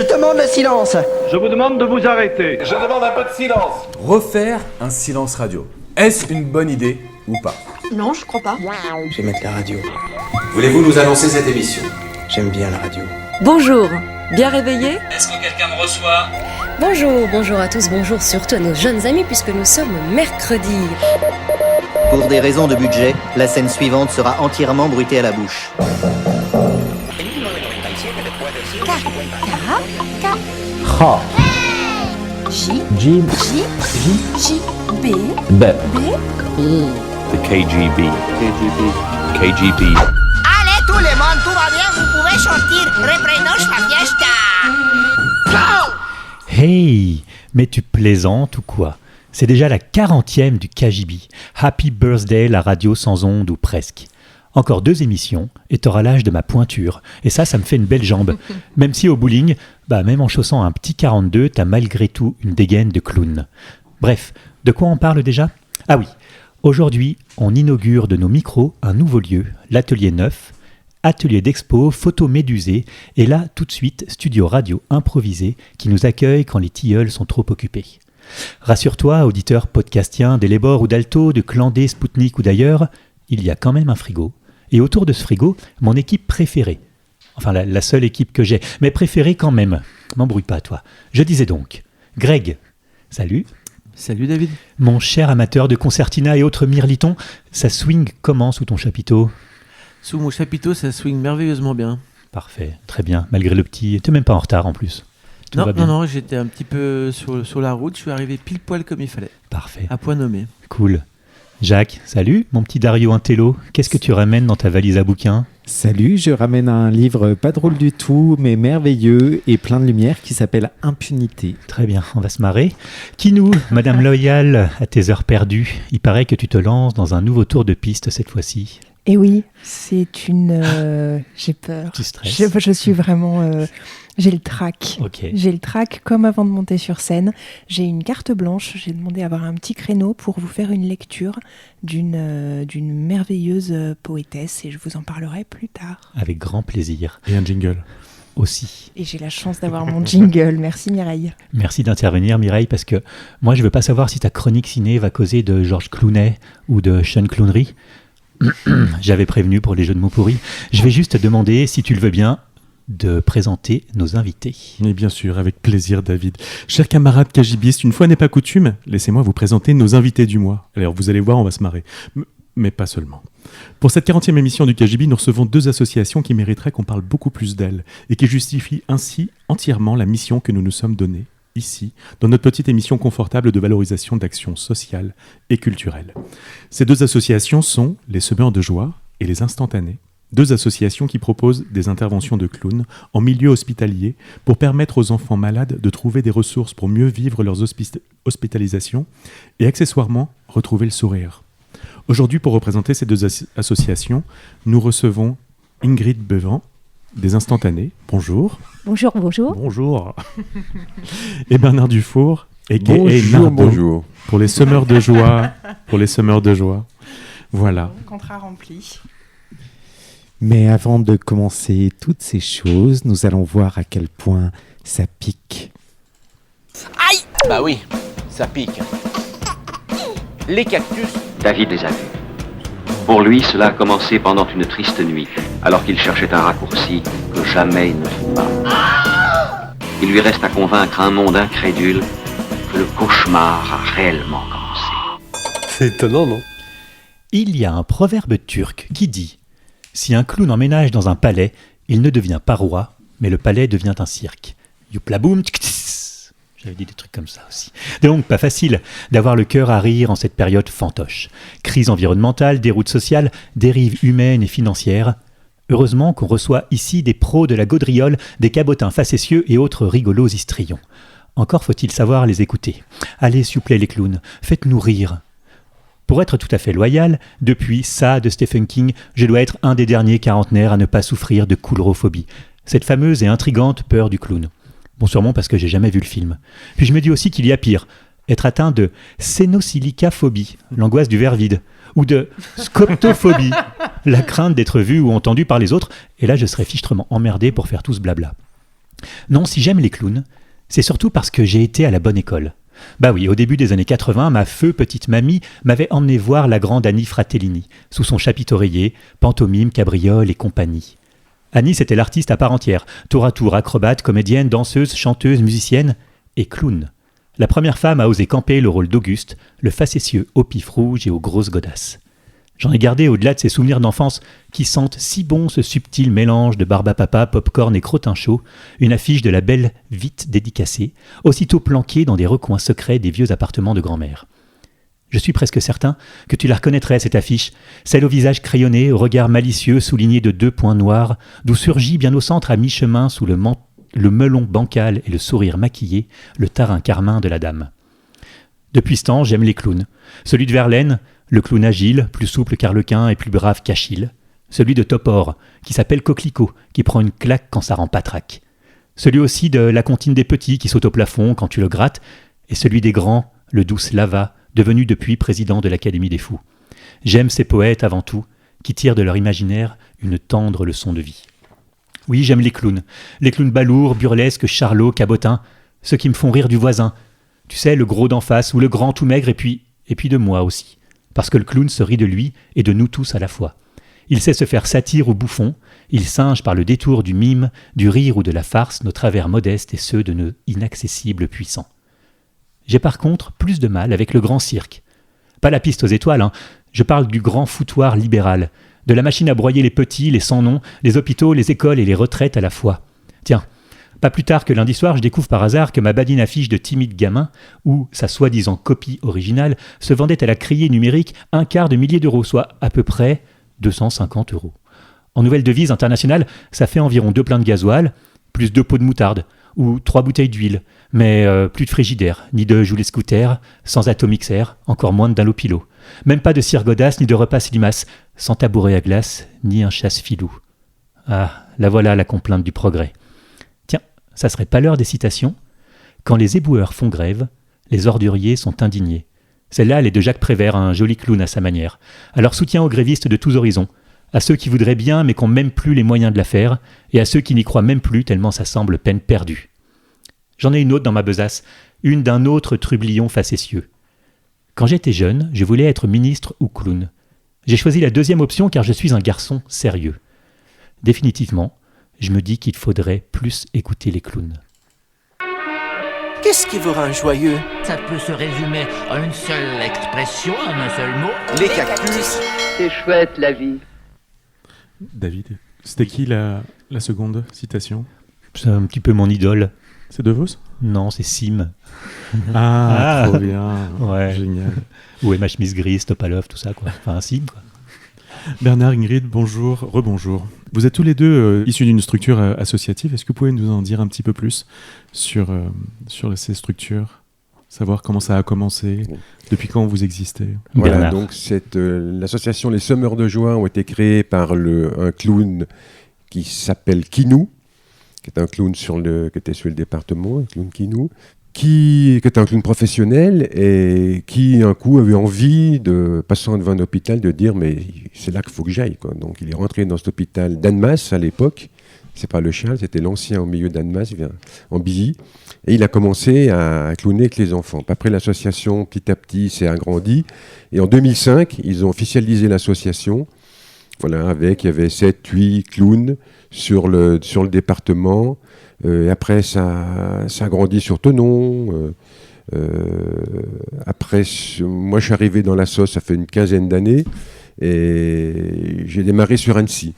Je demande le silence. Je vous demande de vous arrêter. Je demande un peu de silence. Refaire un silence radio. Est-ce une bonne idée ou pas? Non, je crois pas. Je vais mettre la radio. Voulez-vous nous annoncer cette émission? J'aime bien la radio. Bonjour, bien réveillé? Est-ce que quelqu'un me reçoit? Bonjour à tous, bonjour surtout à nos jeunes amis puisque nous sommes mercredi. Pour des raisons de budget, la scène suivante sera entièrement bruitée à la bouche. The KGB. KGB. Allez tout le monde, tout va bien, vous pouvez sortir. Reprenons la fiesta. Hey, mais tu plaisantes ou quoi? C'est déjà la 40e du KGB. Happy Birthday, la radio sans ondes ou presque. Encore 2 émissions et t'auras l'âge de ma pointure. Et ça me fait une belle jambe. Même si au bowling, même en chaussant un petit 42, t'as malgré tout une dégaine de clown. Bref, de quoi on parle déjà? Ah oui, aujourd'hui, on inaugure de nos micros un nouveau lieu, l'Atelier 9, atelier d'expo, photo médusée, et là, tout de suite, studio radio improvisé qui nous accueille quand les tilleuls sont trop occupés. Rassure-toi, auditeur podcastien d'Elébor ou d'Alto, de Clandé, Spoutnik ou d'ailleurs, il y a quand même un frigo. Et autour de ce frigo, mon équipe préférée. Enfin, la seule équipe que j'ai, mais préférée quand même. M'embrouille pas, toi. Je disais donc, Greg, salut. Salut David. Mon cher amateur de concertina et autres mirlitons, ça swing comment sous ton chapiteau? Sous mon chapiteau, ça swing merveilleusement bien. Parfait, très bien, malgré le petit... T'es même pas en retard en plus. Non, j'étais un petit peu sur la route, je suis arrivé pile poil comme il fallait. Parfait. À point nommé. Cool. Jacques, salut, mon petit Dario Intello. Qu'est-ce que tu ramènes dans ta valise à bouquins? Salut, je ramène un livre pas drôle du tout, mais merveilleux et plein de lumière qui s'appelle Impunité. Très bien, on va se marrer. Kinou, Madame Loyal, à tes heures perdues, il paraît que tu te lances dans un nouveau tour de piste cette fois-ci. Et oui, c'est une... j'ai peur. Tu stresses. Je suis vraiment... j'ai le trac. Okay. J'ai le trac comme avant de monter sur scène. J'ai une carte blanche. J'ai demandé à avoir un petit créneau pour vous faire une lecture d'une merveilleuse poétesse et je vous en parlerai plus tard. Avec grand plaisir. Et un jingle aussi. Et j'ai la chance d'avoir mon jingle. Merci Mireille. Merci d'intervenir Mireille parce que moi je veux pas savoir si ta chronique ciné va causer de Georges Clooney ou de Sean Clownery. J'avais prévenu pour les jeux de mots pourris. Je vais juste te demander, si tu le veux bien, de présenter nos invités. Mais bien sûr, avec plaisir David. Chers camarades KGBistes, une fois n'est pas coutume, laissez-moi vous présenter nos invités du mois. Alors vous allez voir, on va se marrer. Mais pas seulement. Pour cette 40e émission du KGB, nous recevons 2 associations qui mériteraient qu'on parle beaucoup plus d'elles et qui justifient ainsi entièrement la mission que nous nous sommes donnée ici, dans notre petite émission confortable de valorisation d'actions sociales et culturelles. Ces 2 associations sont les Semeurs de Joie et les Instantanés, 2 associations qui proposent des interventions de clowns en milieu hospitalier pour permettre aux enfants malades de trouver des ressources pour mieux vivre leurs hospitalisations et accessoirement retrouver le sourire. Aujourd'hui, pour représenter ces 2 associations, nous recevons Ingrid Bevan, des Instantanés. Bonjour. Bonjour. Bonjour. Et Bernard Dufour, Bonjour. pour les Semeurs de Joie. Voilà. Contrat rempli. Mais avant de commencer toutes ces choses, nous allons voir à quel point ça pique. Aïe! Bah oui, ça pique. Les cactus. David les a vus. Pour lui, cela a commencé pendant une triste nuit, alors qu'il cherchait un raccourci que jamais il ne trouve pas. Il lui reste à convaincre un monde incrédule que le cauchemar a réellement commencé. C'est étonnant, non? Il y a un proverbe turc qui dit « Si un clown emménage dans un palais, il ne devient pas roi, mais le palais devient un cirque. » Youplaboum, tch-tch-tch. J'avais dit des trucs comme ça aussi. Donc, pas facile d'avoir le cœur à rire en cette période fantoche. Crise environnementale, déroute sociale, dérive humaine et financière. Heureusement qu'on reçoit ici des pros de la gaudriole, des cabotins facétieux et autres rigolos histrions. Encore faut-il savoir les écouter. Allez, s'il vous plaît les clowns, faites-nous rire. Pour être tout à fait loyal, depuis ça de Stephen King, je dois être un des derniers quarantenaires à ne pas souffrir de coulrophobie. Cette fameuse et intrigante peur du clown. Bon, sûrement parce que j'ai jamais vu le film. Puis je me dis aussi qu'il y a pire. Être atteint de cénosilicaphobie, l'angoisse du verre vide. Ou de scoptophobie, la crainte d'être vu ou entendu par les autres. Et là, je serais fichtrement emmerdé pour faire tout ce blabla. Non, si j'aime les clowns, c'est surtout parce que j'ai été à la bonne école. Bah oui, au début des années 80, ma feu petite mamie m'avait emmené voir la grande Annie Fratellini, sous son chapiteau-oreiller, pantomime, cabriole et compagnie. Annie, c'était l'artiste à part entière, tour à tour acrobate, comédienne, danseuse, chanteuse, musicienne et clown. La première femme à oser camper le rôle d'Auguste, le facétieux au pif rouge et aux grosses godasses. J'en ai gardé au-delà de ces souvenirs d'enfance qui sentent si bon ce subtil mélange de barbe à papa, pop-corn et crottin chaud, une affiche de la belle vite dédicacée, aussitôt planquée dans des recoins secrets des vieux appartements de grand-mère. Je suis presque certain que tu la reconnaîtrais, cette affiche, celle au visage crayonné, au regard malicieux souligné de 2 points noirs, d'où surgit bien au centre à mi-chemin sous le melon bancal et le sourire maquillé, le tarin carmin de la dame. Depuis ce temps, j'aime les clowns. Celui de Verlaine, le clown agile, plus souple qu'Arlequin et plus brave qu'Achille. Celui de Topor, qui s'appelle Coquelicot, qui prend une claque quand ça rend patraque. Celui aussi de la comptine des petits, qui saute au plafond quand tu le grattes. Et celui des grands, le douce Lava, devenu depuis président de l'Académie des Fous. J'aime ces poètes avant tout, qui tirent de leur imaginaire une tendre leçon de vie. Oui, j'aime les clowns balourds, burlesques, charlots, cabotins, ceux qui me font rire du voisin. Tu sais, le gros d'en face ou le grand tout maigre et puis de moi aussi. Parce que le clown se rit de lui et de nous tous à la fois. Il sait se faire satire ou bouffon, il singe par le détour du mime, du rire ou de la farce nos travers modestes et ceux de nos inaccessibles puissants. J'ai par contre plus de mal avec le grand cirque. Pas la piste aux étoiles, hein. Je parle du grand foutoir libéral, de la machine à broyer les petits, les sans-noms, les hôpitaux, les écoles et les retraites à la fois. Tiens, pas plus tard que lundi soir, je découvre par hasard que ma badine affiche de timide gamin, ou sa soi-disant copie originale, se vendait à la criée numérique 250 000 €, soit à peu près 250 €. En nouvelle devise internationale, ça fait environ 2 pleins de gasoil, plus 2 pots de moutarde, ou 3 bouteilles d'huile, mais plus de frigidaire, ni de joulet scooter, sans atomixer, encore moins d'un lopilo. Même pas de cire godasse, ni de repas limaces, sans tabouret à glace, ni un chasse-filou. Ah, la voilà la complainte du progrès. Tiens, ça serait pas l'heure des citations ? Quand les éboueurs font grève, les orduriers sont indignés. Celle-là, elle est de Jacques Prévert, un joli clown à sa manière. Alors soutien aux grévistes de tous horizons, à ceux qui voudraient bien mais qui n'ont même plus les moyens de la faire, et à ceux qui n'y croient même plus tellement ça semble peine perdue. J'en ai une autre dans ma besace, une d'un autre trublion facétieux. Quand j'étais jeune, je voulais être ministre ou clown. J'ai choisi la deuxième option car je suis un garçon sérieux. Définitivement, je me dis qu'il faudrait plus écouter les clowns. Qu'est-ce qui vous rend joyeux? Ça peut se résumer en une seule expression, en un seul mot. Les cactus. C'est chouette la vie. David, c'était qui la seconde citation? C'est un petit peu mon idole. C'est De Vos? Non, c'est Sim. Trop bien. Ouais. Génial. Ou ma chemise grise, Topalov, tout ça, quoi. Enfin, Sim, quoi. Bernard, Ingrid, bonjour, rebonjour. Vous êtes tous les deux issus d'une structure associative. Est-ce que vous pouvez nous en dire un petit peu plus sur ces structures? Savoir comment ça a commencé, depuis quand vous existez? Voilà, donc l'association Les Semeurs de Joie ont été créées par un clown qui s'appelle Kinou, qui est un clown qui était sur le département, un clown Kinou, qui est un clown professionnel et qui, un coup, avait envie, passant devant un hôpital, de dire « mais c'est là qu'il faut que j'aille ». Donc il est rentré dans cet hôpital d'Annemasse à l'époque, c'est pas le Charles, c'était l'ancien au milieu d'Annemasse, en Billy, et il a commencé à clowner avec les enfants. Après, l'association, petit à petit, s'est agrandie, et en 2005, ils ont officialisé l'association. Voilà, il y avait 7-8 clowns sur le département. Après, ça a grandi sur Thonon. Après, moi, je suis arrivé dans l'asso, ça fait une 15aine d'années. Et j'ai démarré sur Annecy.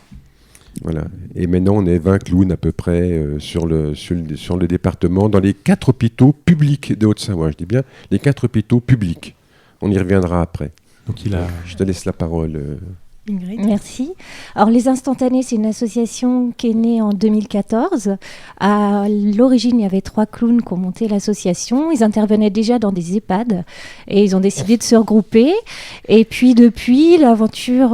Voilà. Et maintenant, on est 20 clowns à peu près sur le département, dans les 4 hôpitaux publics de Haute-Savoie. Je dis bien les 4 hôpitaux publics. On y reviendra après. Donc, je te laisse la parole. Ingrid. Merci. Alors Les Instantanés, c'est une association qui est née en 2014. À l'origine, il y avait 3 clowns qui ont monté l'association. Ils intervenaient déjà dans des EHPAD et ils ont décidé de se regrouper. Et puis depuis, l'aventure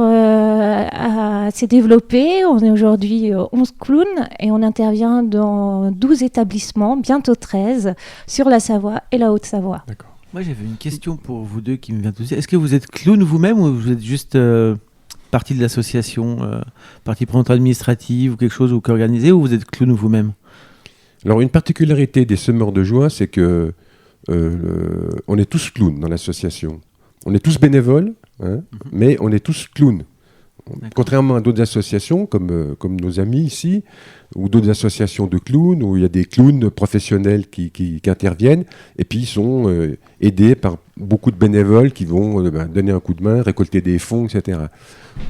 s'est développée. On est aujourd'hui 11 clowns et on intervient dans 12 établissements, bientôt 13, sur la Savoie et la Haute-Savoie. D'accord. Moi, j'avais une question pour vous deux qui me vient tout de suite. Est-ce que vous êtes clown vous-même ou vous êtes juste partie de l'association, partie prenante administrative ou quelque chose ou qu'organisée, ou vous êtes clown vous-même? Alors, une particularité des semeurs de joie, c'est que on est tous clowns dans l'association. On est tous bénévoles, mais on est tous clowns. Contrairement à d'autres associations, comme nos amis ici, ou d'autres associations de clowns, où il y a des clowns professionnels qui interviennent, et puis ils sont aidés par beaucoup de bénévoles qui vont donner un coup de main, récolter des fonds, etc.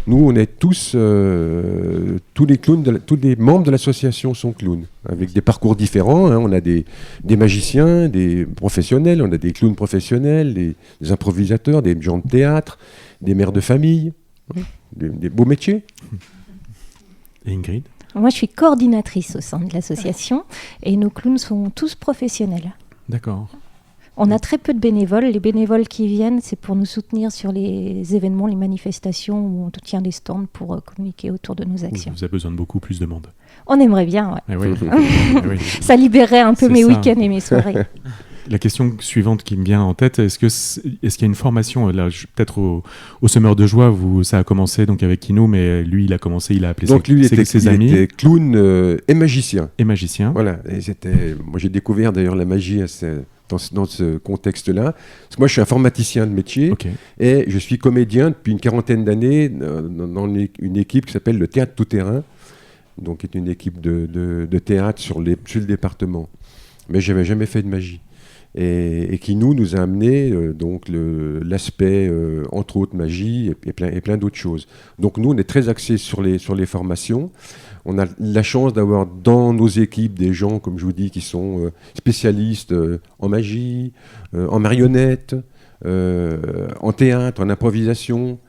Nous, on est tous les clowns, tous les membres de l'association sont clowns, avec des parcours différents. On a des magiciens, des professionnels, on a des clowns professionnels, des improvisateurs, des gens de théâtre, des mères de famille. Des beaux métiers. Et Ingrid ? Moi, je suis coordinatrice au sein de l'association et nos clowns sont tous professionnels. D'accord. On a très peu de bénévoles. Les bénévoles qui viennent, c'est pour nous soutenir sur les événements, les manifestations où on tient des stands pour communiquer autour de nos actions. Vous avez besoin de beaucoup plus de monde. On aimerait bien, ouais. Eh oui. Oui. Ça libérerait un peu mes week-ends et mes soirées. La question suivante qui me vient en tête, est-ce qu'il y a une formation, là, peut-être au Semeur de Joie, ça a commencé donc avec Kinou, mais lui, il a appelé ses amis. Il était clown et magicien. Et magicien. Voilà. Et moi, j'ai découvert d'ailleurs la magie dans ce contexte-là. Parce que moi, je suis informaticien de métier et je suis comédien depuis une 40aine d'années dans une équipe qui s'appelle le Théâtre Tout-Terrain, donc qui est une équipe de théâtre sur le département. Mais je n'avais jamais fait de magie. Et qui nous a amené donc l'aspect entre autres magie et plein d'autres choses. Donc nous on est très axés sur les formations. On a la chance d'avoir dans nos équipes des gens, comme je vous dis, qui sont spécialistes en magie, en marionnette, en théâtre, en improvisation.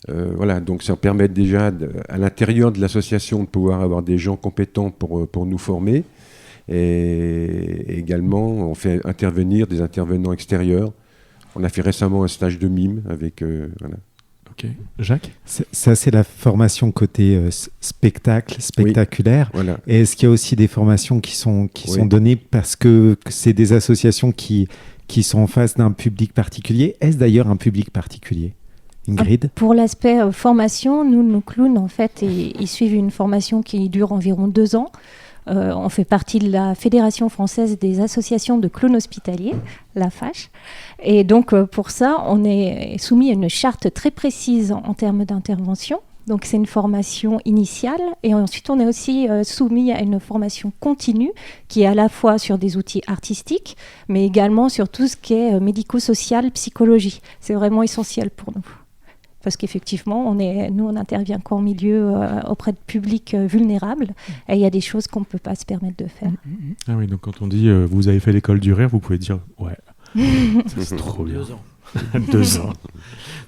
Voilà, donc ça permet déjà à l'intérieur de l'association de pouvoir avoir des gens compétents pour nous former. Et également, on fait intervenir des intervenants extérieurs. On a fait récemment un stage de mime avec... voilà. Ok. Jacques ? Ça, c'est la formation côté spectaculaire. Oui, voilà. Et est-ce qu'il y a aussi des formations qui sont données parce que c'est des associations qui sont en face d'un public particulier ? Est-ce d'ailleurs un public particulier ? Ingrid ? Pour l'aspect formation, nos clowns, en fait, ils suivent une formation qui dure environ 2 ans. On fait partie de la Fédération française des associations de clowns hospitaliers, la FACH. Et donc, pour ça, on est soumis à une charte très précise en termes d'intervention. Donc, c'est une formation initiale. Et ensuite, on est aussi soumis à une formation continue qui est à la fois sur des outils artistiques, mais également sur tout ce qui est médico-social, psychologie. C'est vraiment essentiel pour nous. Parce qu'effectivement, on intervient qu'en milieu auprès de publics vulnérables et il y a des choses qu'on ne peut pas se permettre de faire. Ah oui, donc quand on dit vous avez fait l'école du rire, vous pouvez dire ouais, c'est trop bien. 2 ans. 2 ans.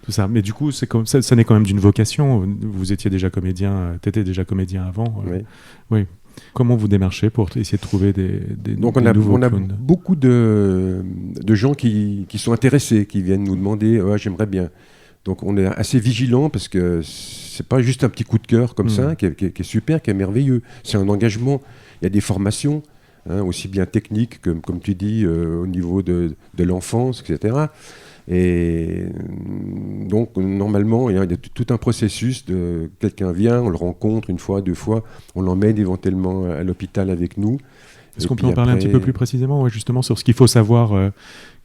Tout ça. Mais du coup, ça n'est quand même d'une vocation. Vous étiez déjà comédien, t'étais déjà comédien avant. Oui. Comment vous démarchez pour essayer de trouver des Donc nouveaux on a clowns ? beaucoup de gens qui sont intéressés, qui viennent nous demander j'aimerais bien. Donc on est assez vigilant parce que c'est pas juste un petit coup de cœur comme ça qui est super, qui est merveilleux. C'est un engagement. Il y a des formations, aussi bien techniques que, comme tu dis, au niveau de l'enfance, etc. Et donc normalement il y a tout un processus de quelqu'un vient, on le rencontre 1 fois, 2 fois, on l'emmène éventuellement à l'hôpital avec nous. Est-ce qu'on peut en parler un petit peu plus précisément, justement, sur ce qu'il faut savoir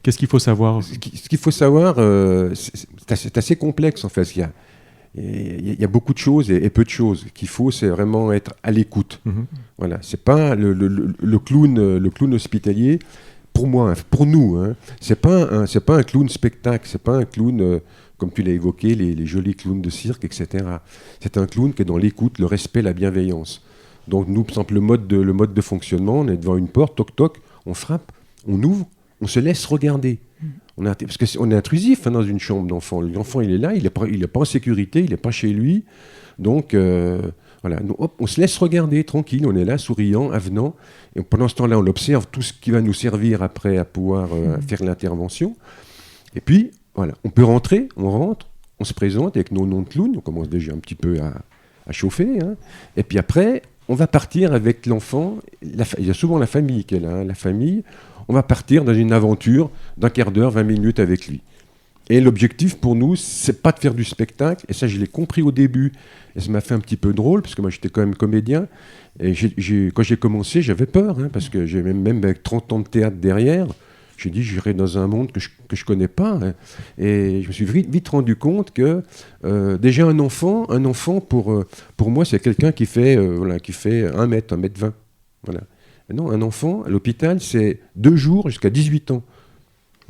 Qu'est-ce qu'il faut savoir ? Ce qu'il faut savoir, c'est assez complexe en fait. Il y a beaucoup de choses et peu de choses. Ce qu'il faut, c'est vraiment être à l'écoute. Voilà, c'est pas le clown hospitalier. Pour moi, pour nous, c'est pas un clown spectacle, c'est pas un clown comme tu l'as évoqué, les jolis clowns de cirque, etc. C'est un clown qui est dans l'écoute, le respect, la bienveillance. Donc nous, par exemple, le mode de fonctionnement, on est devant une porte, toc toc, on frappe, on ouvre. On se laisse regarder. Parce qu'on est intrusif dans une chambre d'enfant. L'enfant, il est là, il n'est pas en sécurité, il n'est pas chez lui. Donc, voilà, on se laisse regarder tranquille, on est là, souriant, avenant. Et pendant ce temps-là, on observe tout ce qui va nous servir après à pouvoir faire l'intervention. Et puis, voilà, on peut rentrer, on rentre, on se présente avec nos noms de clowns, on commence déjà un petit peu à chauffer. Et puis après, on va partir avec l'enfant. Il y a souvent la famille qui est là, la famille. On va partir dans une aventure d'1 quart d'heure, 20 minutes avec lui. Et l'objectif pour nous, c'est pas de faire du spectacle, et ça je l'ai compris au début, et ça m'a fait un petit peu drôle, parce que moi j'étais quand même comédien, et quand j'ai commencé, j'avais peur, parce que j'ai même avec 30 ans de théâtre derrière, j'ai dit j'irai dans un monde que je connais pas, et je me suis vite rendu compte que déjà un enfant pour moi c'est quelqu'un qui fait 1 mètre, 1m20, voilà. Et non, un enfant à l'hôpital c'est 2 jours jusqu'à 18 ans.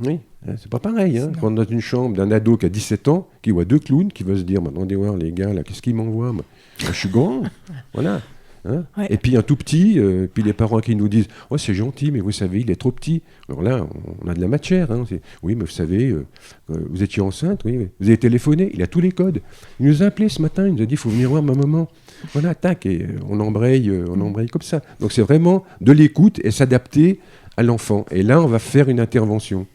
Oui, c'est pas pareil. Quand dans une chambre d'un ado qui a 17 ans, qui voit 2 clowns, qui va se dire, attendez voir les gars, là, qu'est-ce qu'ils m'envoient moi, je suis grand, voilà. Ouais. Et puis un tout petit, puis les parents qui nous disent, oh c'est gentil, mais vous savez, il est trop petit. Alors là, on a de la matière. Oui, mais vous savez, vous étiez enceinte, oui, vous avez téléphoné, il a tous les codes. Il nous a appelé ce matin, il nous a dit, il faut venir voir ma maman. Voilà, tac, et on embraye comme ça. Donc c'est vraiment de l'écoute et s'adapter à l'enfant. Et là, on va faire une intervention.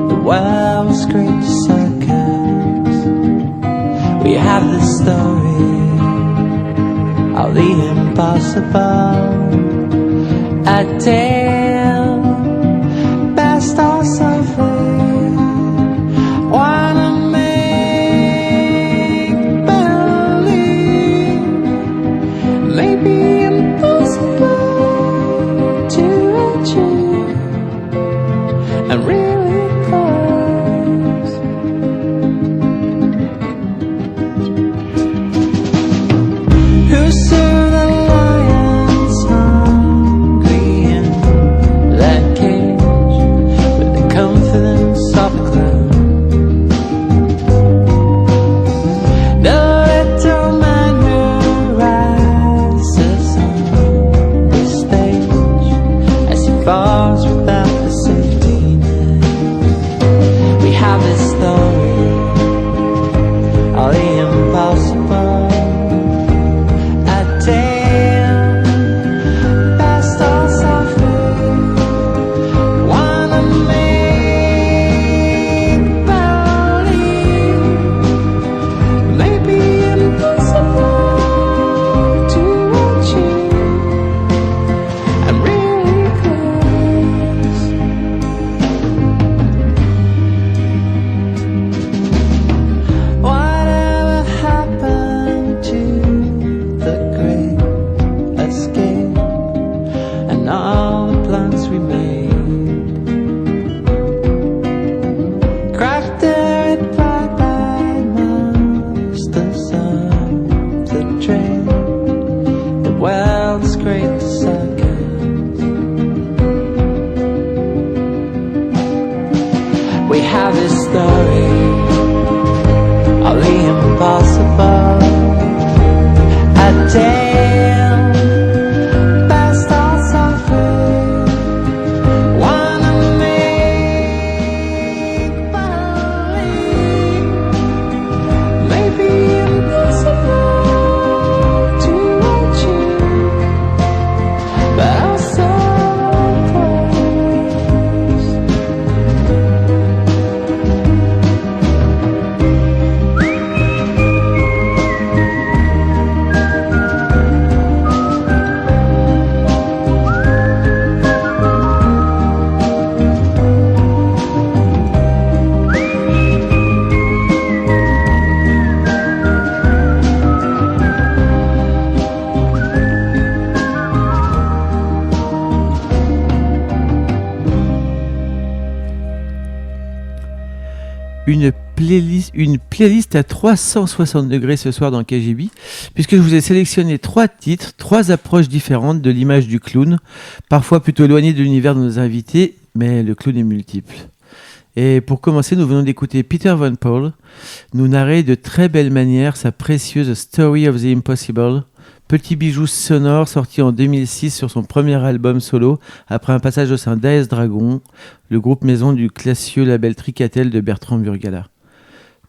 The world's great circus. We have the story of the impossible. A tale best of suffering. Wanna make believe maybe impossible to achieve. And really close. Who saw the lions hungry in that cage with the confidence of a clown? The little man who rises on the stage as he falls without the safety. We have this story of the impossible. A tale best of suffering. Wanna make believe maybe impossible to achieve. I'm really close. Whatever happened to the great escape and all the plans we made? Crafted by masters of the trade, the world's great circus. We have this story of the impossible. A tale best of suffering. Wanna make believe maybe impossible to achieve, but also close. Une playlist à 360 degrés ce soir dans KGB, puisque je vous ai sélectionné 3 titres, 3 approches différentes de l'image du clown, parfois plutôt éloignées de l'univers de nos invités, mais le clown est multiple. Et pour commencer, nous venons d'écouter Peter Van Paul nous narrer de très belle manière sa précieuse Story of the Impossible Petit bijou sonore sorti en 2006 sur son premier album solo, après un passage au sein d'AS Dragon, le groupe maison du classieux label Tricatel de Bertrand Burgala.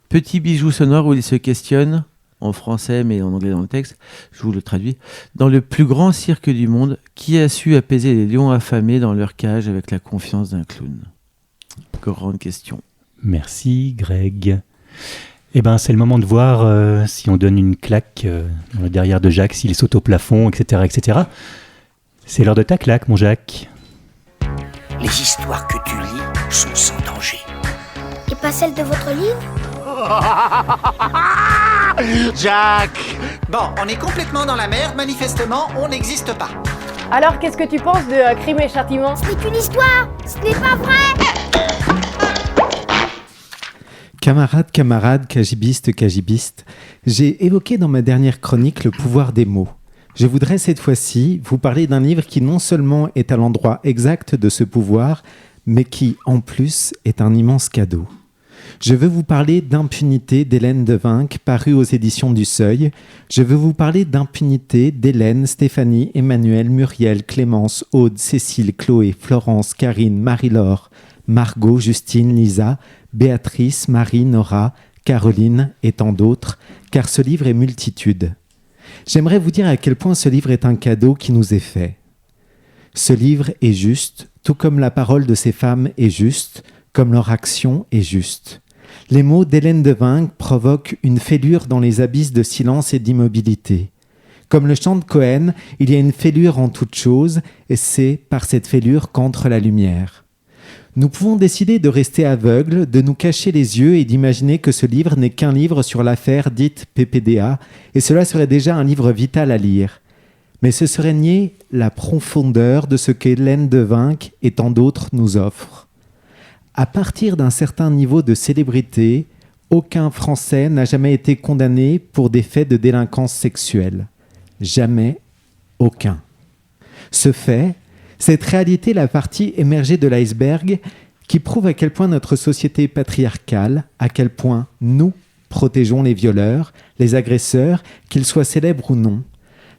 Petit bijou sonore où il se questionne, en français mais en anglais dans le texte, je vous le traduis, dans le plus grand cirque du monde, qui a su apaiser les lions affamés dans leur cage avec la confiance d'un clown? Grande question. Merci Greg. Eh ben, c'est le moment de voir si on donne une claque dans le derrière de Jacques, s'il saute au plafond, etc., etc. C'est l'heure de ta claque, mon Jacques. Les histoires que tu lis sont sans danger. Et pas celles de votre livre? Jacques! Bon, on est complètement dans la merde, manifestement, on n'existe pas. Alors, qu'est-ce que tu penses de Crime et Châtiment? Ce n'est qu'une histoire! Ce n'est pas vrai! Camarades, cagibistes, j'ai évoqué dans ma dernière chronique le pouvoir des mots. Je voudrais cette fois-ci vous parler d'un livre qui non seulement est à l'endroit exact de ce pouvoir, mais qui, en plus, est un immense cadeau. Je veux vous parler d'Impunité d'Hélène Devinck, paru aux éditions du Seuil. Je veux vous parler d'Impunité d'Hélène, Stéphanie, Emmanuel, Muriel, Clémence, Aude, Cécile, Chloé, Florence, Karine, Marie-Laure, Margot, Justine, Lisa, Béatrice, Marie, Nora, Caroline et tant d'autres, car ce livre est multitude. J'aimerais vous dire à quel point ce livre est un cadeau qui nous est fait. Ce livre est juste, tout comme la parole de ces femmes est juste, comme leur action est juste. Les mots d'Hélène Devinck provoquent une fêlure dans les abysses de silence et d'immobilité. Comme le chant de Cohen, il y a une fêlure en toute chose, et c'est par cette fêlure qu'entre la lumière. Nous pouvons décider de rester aveugles, de nous cacher les yeux et d'imaginer que ce livre n'est qu'un livre sur l'affaire dite PPDA, et cela serait déjà un livre vital à lire. Mais ce serait nier la profondeur de ce qu'Hélène Devinck et tant d'autres nous offrent. À partir d'un certain niveau de célébrité, aucun Français n'a jamais été condamné pour des faits de délinquance sexuelle. Jamais aucun. Ce fait, cette réalité est la partie émergée de l'iceberg qui prouve à quel point notre société est patriarcale, à quel point nous protégeons les violeurs, les agresseurs, qu'ils soient célèbres ou non.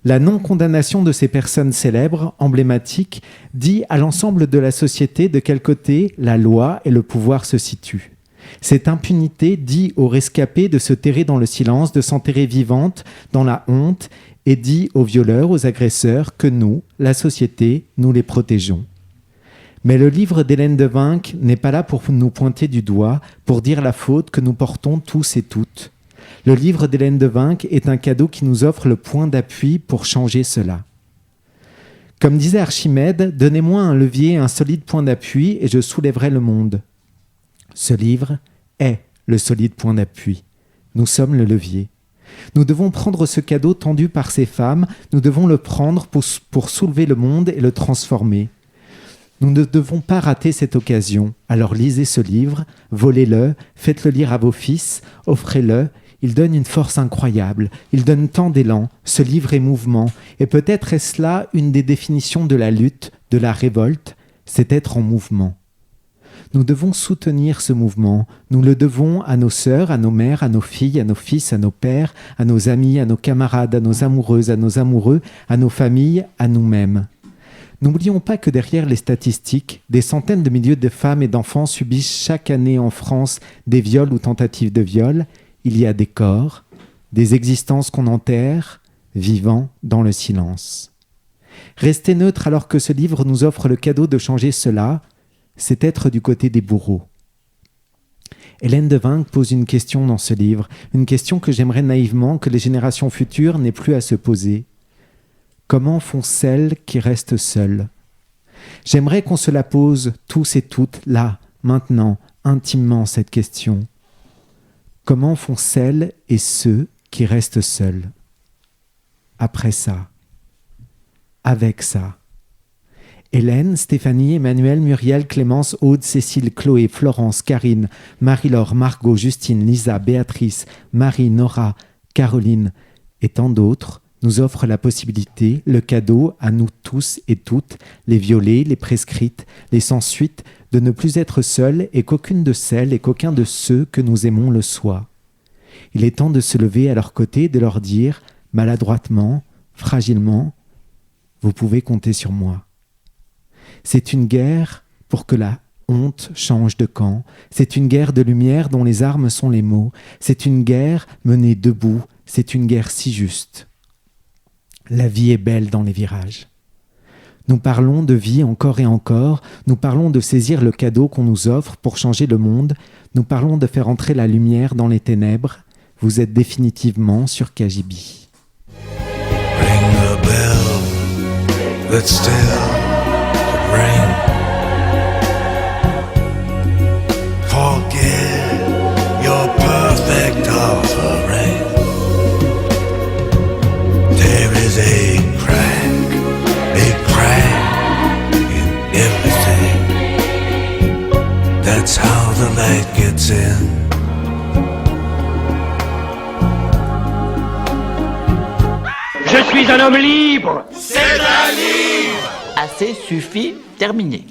La non-condamnation de ces personnes célèbres, emblématiques, dit à l'ensemble de la société de quel côté la loi et le pouvoir se situent. Cette impunité dit aux rescapés de se terrer dans le silence, de s'enterrer vivante dans la honte, et dit aux violeurs, aux agresseurs, que nous, la société, nous les protégeons. Mais le livre d'Hélène Devinck n'est pas là pour nous pointer du doigt, pour dire la faute que nous portons tous et toutes. Le livre d'Hélène Devinck est un cadeau qui nous offre le point d'appui pour changer cela. Comme disait Archimède, donnez-moi un levier, un solide point d'appui, et je soulèverai le monde. Ce livre est le solide point d'appui. Nous sommes le levier. Nous devons prendre ce cadeau tendu par ces femmes, nous devons le prendre pour soulever le monde et le transformer. Nous ne devons pas rater cette occasion. Alors lisez ce livre, volez-le, faites-le lire à vos fils, offrez-le. Il donne une force incroyable, il donne tant d'élan, ce livre est mouvement, et peut-être est-ce là une des définitions de la lutte, de la révolte, c'est être en mouvement. Nous devons soutenir ce mouvement. Nous le devons à nos sœurs, à nos mères, à nos filles, à nos fils, à nos pères, à nos amis, à nos camarades, à nos amoureuses, à nos amoureux, à nos familles, à nous-mêmes. N'oublions pas que derrière les statistiques, des centaines de milliers de femmes et d'enfants subissent chaque année en France des viols ou tentatives de viol. Il y a des corps, des existences qu'on enterre, vivant dans le silence. Rester neutre alors que ce livre nous offre le cadeau de changer cela, c'est être du côté des bourreaux. Hélène Devinck pose une question dans ce livre, une question que j'aimerais naïvement que les générations futures n'aient plus à se poser. Comment font celles qui restent seules ? J'aimerais qu'on se la pose tous et toutes, là, maintenant, intimement, cette question. Comment font celles et ceux qui restent seuls ? Après ça, avec ça. Hélène, Stéphanie, Emmanuel, Muriel, Clémence, Aude, Cécile, Chloé, Florence, Karine, Marie-Laure, Margot, Justine, Lisa, Béatrice, Marie, Nora, Caroline et tant d'autres nous offrent la possibilité, le cadeau à nous tous et toutes, les violées, les prescrites, les sans suite, de ne plus être seuls et qu'aucune de celles et qu'aucun de ceux que nous aimons le soit. Il est temps de se lever à leur côté et de leur dire, maladroitement, fragilement, vous pouvez compter sur moi. C'est une guerre pour que la honte change de camp. C'est une guerre de lumière dont les armes sont les mots. C'est une guerre menée debout. C'est une guerre si juste. La vie est belle dans les virages. Nous parlons de vie encore et encore. Nous parlons de saisir le cadeau qu'on nous offre pour changer le monde. Nous parlons de faire entrer la lumière dans les ténèbres. Vous êtes définitivement sur KGB. Ring the bell that's still to ring. Forget your perfect offering. There is a crack in everything. That's how the light gets in. Je suis un homme libre. C'est un livre. Assez suffit, terminé.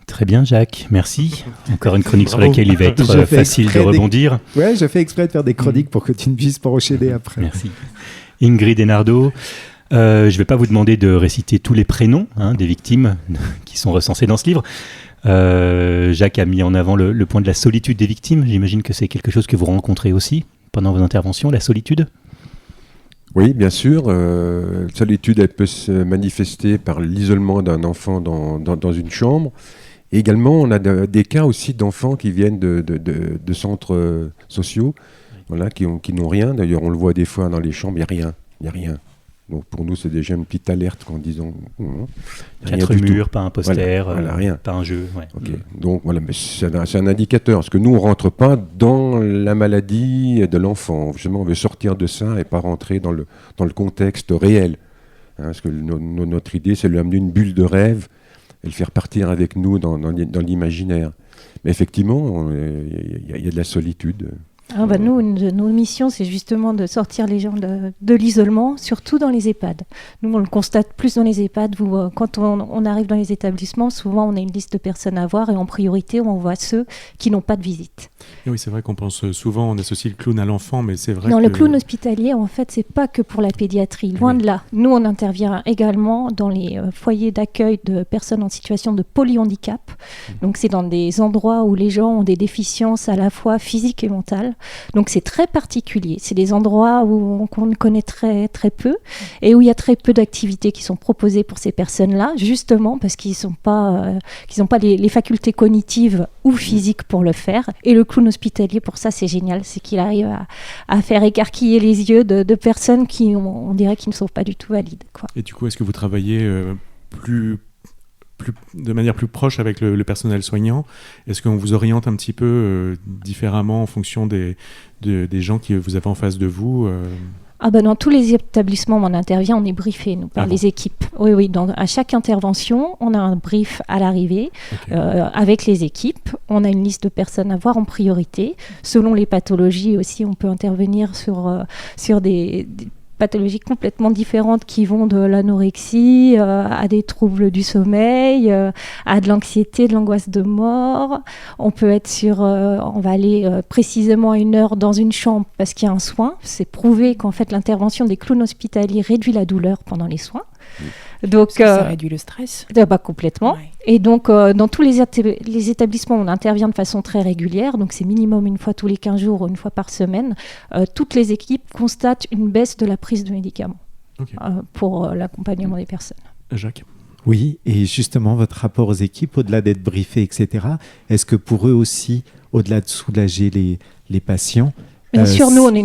Très bien, Jacques, merci. Encore une chronique sur Bravo. laquelle il va être Je fais facile de exprès rebondir. Ouais, je fais exprès de faire des chroniques pour que tu ne puisses pas enchaîner après. Merci. Ingrid et Nardo, je ne vais pas vous demander de réciter tous les prénoms des victimes qui sont recensées dans ce livre. Jacques a mis en avant le point de la solitude des victimes. J'imagine que c'est quelque chose que vous rencontrez aussi pendant vos interventions, la solitude. Oui, bien sûr. La solitude, elle peut se manifester par l'isolement d'un enfant dans une chambre. Et également, on a des cas aussi d'enfants qui viennent de centres sociaux, voilà, qui n'ont rien. D'ailleurs, on le voit des fois dans les chambres, il n'y a rien. Donc pour nous, c'est déjà une petite alerte en disant... 4 murs, pas un poster, voilà, rien. pas un jeu. Ouais. Okay. Donc voilà, mais c'est un indicateur, parce que nous, on ne rentre pas dans la maladie de l'enfant. Justement, on veut sortir de ça et pas rentrer dans le contexte réel. Parce que notre idée, c'est de lui amener une bulle de rêve et le faire partir avec nous dans l'imaginaire. Mais effectivement, il y a de la solitude. Ah bah nous, une de nos missions, c'est justement de sortir les gens de l'isolement, surtout dans les EHPAD. Nous, on le constate plus dans les EHPAD. Quand on arrive dans les établissements, souvent, on a une liste de personnes à voir et en priorité, on voit ceux qui n'ont pas de visite. Et oui, c'est vrai qu'on pense souvent, on associe le clown à l'enfant, mais c'est vrai non, que... le clown hospitalier, en fait, c'est pas que pour la pédiatrie. Loin de là. Nous, on intervient également dans les foyers d'accueil de personnes en situation de polyhandicap. Donc, c'est dans des endroits où les gens ont des déficiences à la fois physiques et mentales. Donc c'est très particulier, c'est des endroits qu'on connaît très, très peu et où il y a très peu d'activités qui sont proposées pour ces personnes-là, justement parce qu'ils n'ont pas les facultés cognitives ou physiques pour le faire. Et le clown hospitalier, pour ça, c'est génial, c'est qu'il arrive à faire écarquiller les yeux de personnes qui, on dirait, qui ne sont pas du tout valides, quoi. Et du coup, est-ce que vous travaillez de manière plus proche avec le personnel soignant? Est-ce qu'on vous oriente un petit peu différemment en fonction des gens que vous avez en face de vous Dans tous les établissements où on intervient, on est briefé par les équipes. Oui, à chaque intervention, on a un brief à l'arrivée avec les équipes. On a une liste de personnes à voir en priorité. Selon les pathologies aussi, on peut intervenir sur des pathologies complètement différentes qui vont de l'anorexie à des troubles du sommeil, à de l'anxiété, de l'angoisse de mort. On peut être on va aller précisément à 1 heure dans une chambre parce qu'il y a un soin. C'est prouvé qu'en fait l'intervention des clowns hospitaliers réduit la douleur pendant les soins. Donc, ça réduit le stress. Complètement. Ouais. Et donc, dans tous les établissements, on intervient de façon très régulière. Donc, c'est minimum 1 fois tous les 15 jours ou 1 fois par semaine. Toutes les équipes constatent une baisse de la prise de médicaments pour l'accompagnement des personnes. Jacques ? Oui, et justement, votre rapport aux équipes, au-delà d'être briefé, etc., est-ce que pour eux aussi, au-delà de soulager les patients, bien sûr, nous, on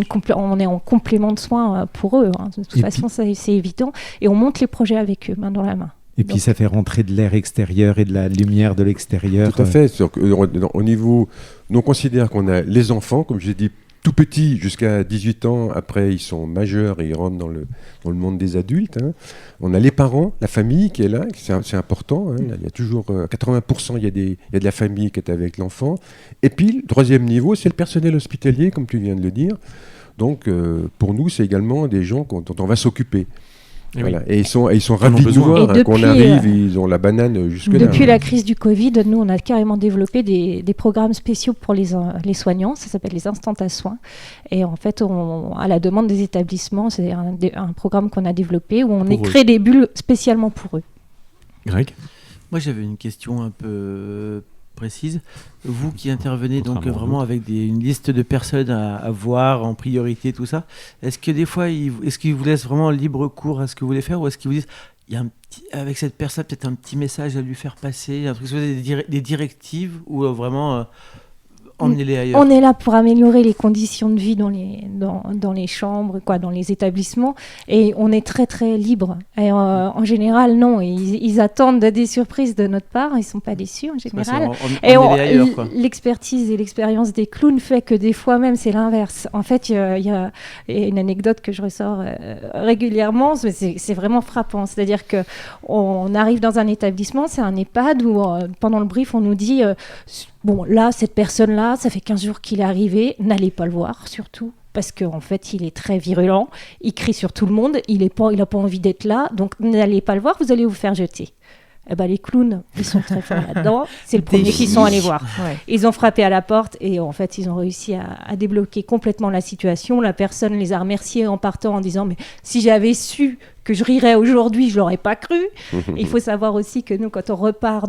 est en complément de soins pour eux. De toute façon, c'est évident. Et on monte les projets avec eux, main dans la main. Et puis, ça fait rentrer de l'air extérieur et de la lumière de l'extérieur. Tout à fait. Au niveau, nous, on considère qu'on a les enfants, comme j'ai dit, tout petits jusqu'à 18 ans. Après, ils sont majeurs et ils rentrent dans le monde des adultes. On a les parents, la famille qui est là, c'est important. Il y a toujours 80%, il y a de la famille qui est avec l'enfant. Et puis, le 3e niveau, c'est le personnel hospitalier, comme tu viens de le dire. Donc, pour nous, c'est également des gens dont on va s'occuper. Voilà. Et ils sont ravis de nous voir, qu'on arrive, ils ont la banane jusque-là. Depuis la crise du Covid, nous, on a carrément développé des programmes spéciaux pour les soignants. Ça s'appelle les instants à soins. Et en fait, à la demande des établissements, c'est un programme qu'on a développé où on crée des bulles spécialement pour eux. Greg ? Moi, j'avais une question un peu précise. Vous qui intervenez donc vraiment avec une liste de personnes à voir en priorité, tout ça, est-ce que des fois, est-ce qu'ils vous laissent vraiment libre cours à ce que vous voulez faire, ou est-ce qu'ils vous disent, il y a avec cette personne peut-être un petit message à lui faire passer, un truc, des directives, ou vraiment emmenez-les ailleurs? On est là pour améliorer les conditions de vie dans les chambres, dans les établissements, et on est très très libre. Et en général, non, ils attendent des surprises de notre part, ils ne sont pas déçus en général. L'expertise et l'expérience des clowns fait que des fois même c'est l'inverse. En fait, il y a une anecdote que je ressors régulièrement, c'est vraiment frappant. C'est-à-dire qu'on arrive dans un établissement, c'est un EHPAD où pendant le brief on nous dit bon, là, cette personne-là, ça fait 15 jours qu'il est arrivé, n'allez pas le voir, surtout, parce qu'en fait, il est très virulent, il crie sur tout le monde, il n'a pas envie d'être là, donc n'allez pas le voir, vous allez vous faire jeter. Eh ben, les clowns, ils sont très forts là-dedans, c'est le premier qu'ils sont allés voir. Ouais. Ils ont frappé à la porte et en fait, ils ont réussi à débloquer complètement la situation. La personne les a remerciés en partant en disant « Mais si j'avais su que je rirais aujourd'hui, je l'aurais pas cru. » Il faut savoir aussi que nous, quand on repart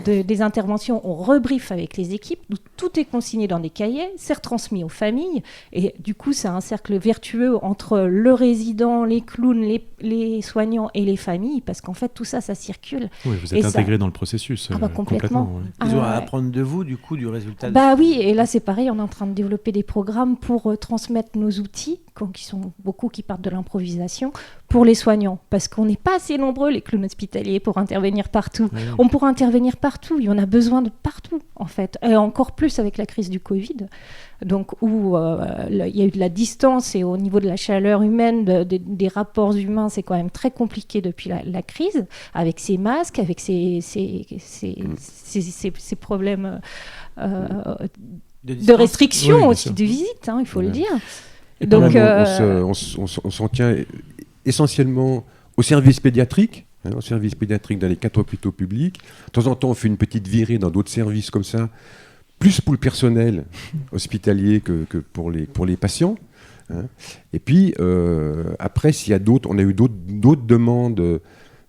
des interventions, on rebriefe avec les équipes. Tout est consigné dans des cahiers, c'est retransmis aux familles. Et du coup, c'est un cercle vertueux entre le résident, les clowns, les soignants et les familles, parce qu'en fait, tout ça, ça circule. Oui, vous êtes intégrés dans le processus. Complètement. Ouais. Ils ont à apprendre de vous, du coup, du résultat. Oui, et là, c'est pareil, on est en train de développer des programmes pour transmettre nos outils, qui sont beaucoup qui partent de l'improvisation, pour les soignants, parce qu'on n'est pas assez nombreux, les clowns hospitaliers, pour intervenir partout. Oui. On pourra intervenir partout, il y en a besoin de partout, en fait, et encore plus avec la crise du Covid, donc où il y a eu de la distance, et au niveau de la chaleur humaine, des rapports humains, c'est quand même très compliqué depuis la crise, avec ces masques, avec ces problèmes de restrictions aussi, de visite, il faut le dire. Et donc, on s'en tient essentiellement au service pédiatrique, dans les 4 hôpitaux publics. De temps en temps, on fait une petite virée dans d'autres services comme ça, plus pour le personnel hospitalier que pour les patients. Et puis, après, s'il y a on a eu d'autres demandes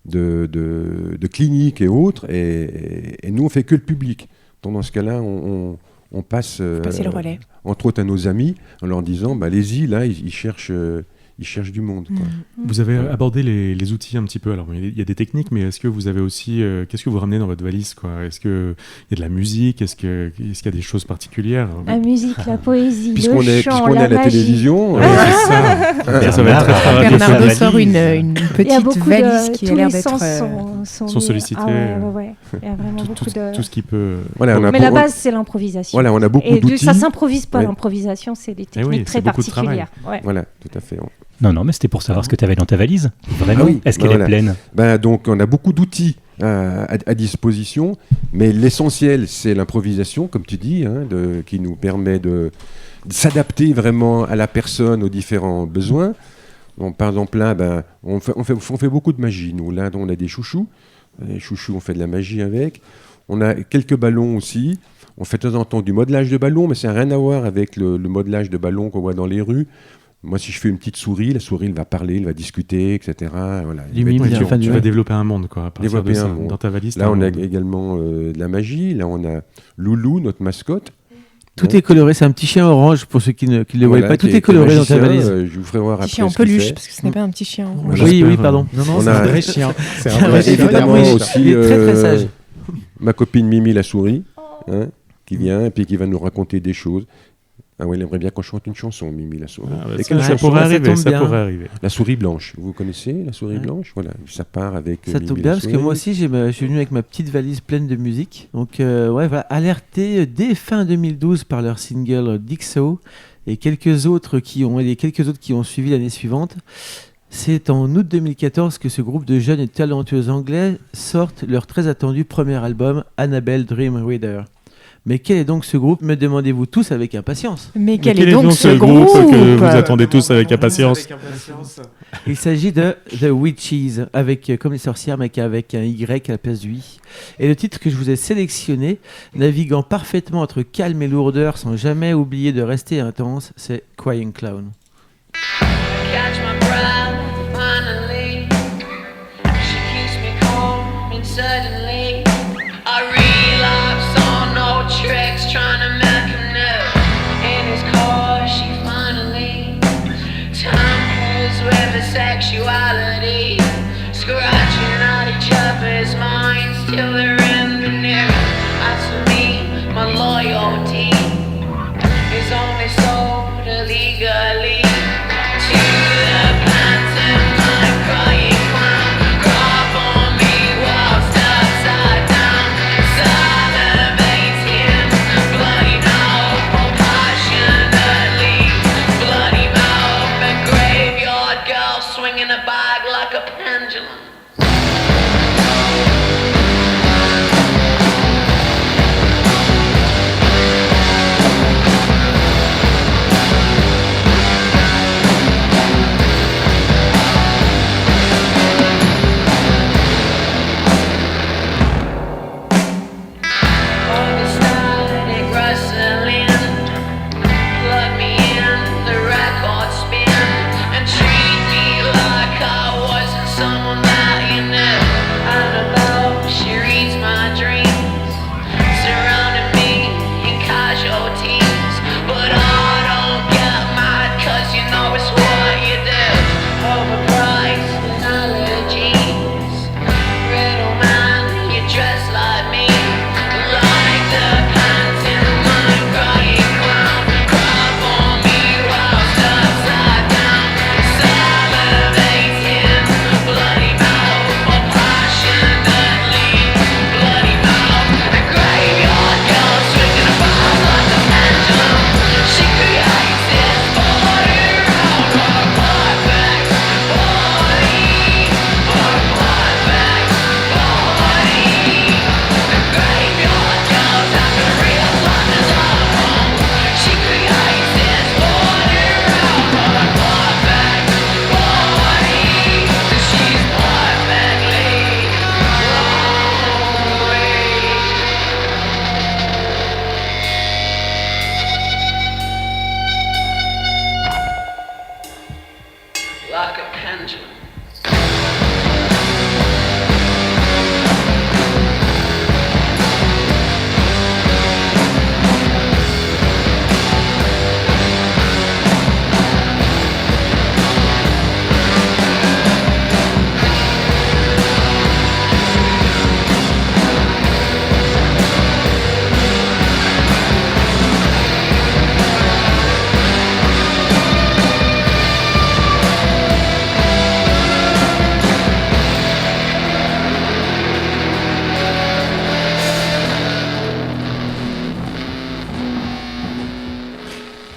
de cliniques et autres, et nous, on fait que le public. Donc, dans ce cas-là, on passe le relais. Entre autres à nos amis en leur disant allez-y, là ils cherchent du monde. Quoi. Vous avez abordé les outils un petit peu. Alors il y a des techniques, mais est-ce que vous avez aussi qu'est-ce que vous ramenez dans votre valise, quoi? Est-ce qu'il y a de la musique? Est-ce qu'il y a des choses particulières? La musique, la poésie, puisqu'on le chant, est à la télévision. Ça va être très travaillé. Bernardo sort une petite valise qui a l'air d'être sont sollicités. Il y a vraiment beaucoup de tout ce qui peut. Mais la base, c'est l'improvisation. Voilà, on a beaucoup d'outils. Ça s'improvise pas, l'improvisation, c'est des techniques très particulières. Voilà, tout à fait. Non, mais c'était pour savoir ce que tu avais dans ta valise. Vraiment, est-ce qu'elle est pleine? Donc, on a beaucoup d'outils à disposition, mais l'essentiel, c'est l'improvisation, comme tu dis, qui nous permet de s'adapter vraiment à la personne, aux différents besoins. Donc, par exemple, là, on fait beaucoup de magie. Nous, là, on a des chouchous. Les chouchous, on fait de la magie avec. On a quelques ballons aussi. On fait de temps en temps du modelage de ballon, mais ça n'a rien à voir avec le modelage de ballon qu'on voit dans les rues. Moi, si je fais une petite souris, la souris, elle va parler, elle va discuter, etc. Voilà. Tu vas développer un monde, quoi, à partir de ça, dans ta valise. Là, on a également de la magie. Là, on a Loulou, notre mascotte. Tout est coloré, c'est un petit chien orange pour ceux qui ne le voient pas. Tout est coloré dans ta valise. Je vous ferai voir après. Petit chien en peluche, parce que ce n'est pas un petit chien orange. Oui, pardon. Non, c'est un vrai chien. C'est un vrai chien. Évidemment aussi très sage. Ma copine Mimi la souris, qui vient et puis qui va nous raconter des choses. Ah oui, elle aimerait bien qu'on chante une chanson, Mimi la souris. Ça pourrait arriver. La souris blanche, vous connaissez la souris blanche? Voilà, ça part avec ça tombe bien, parce que moi aussi, je suis venu avec ma petite valise pleine de musique. Donc, alerté dès fin 2012 par leur single Dixo et quelques autres qui ont suivi l'année suivante. C'est en août 2014 que ce groupe de jeunes et talentueux anglais sortent leur très attendu premier album, Annabelle Dream Reader. Mais quel est donc ce groupe, me demandez-vous tous avec impatience? Mais quel est donc ce groupe que vous attendez tous avec impatience? Il s'agit de The Witches, avec, comme les sorcières, mais avec un Y à la place du I. Et le titre que je vous ai sélectionné, naviguant parfaitement entre calme et lourdeur sans jamais oublier de rester intense, c'est Crying Clown. Catch my breath, finally. She keeps me calm, and suddenly I relapse on no tricks, trying to make him new. In his car, she finally tampers with her sexuality, scratching at each other's minds till they're in the near. As for me, my loyalty is only sold illegally.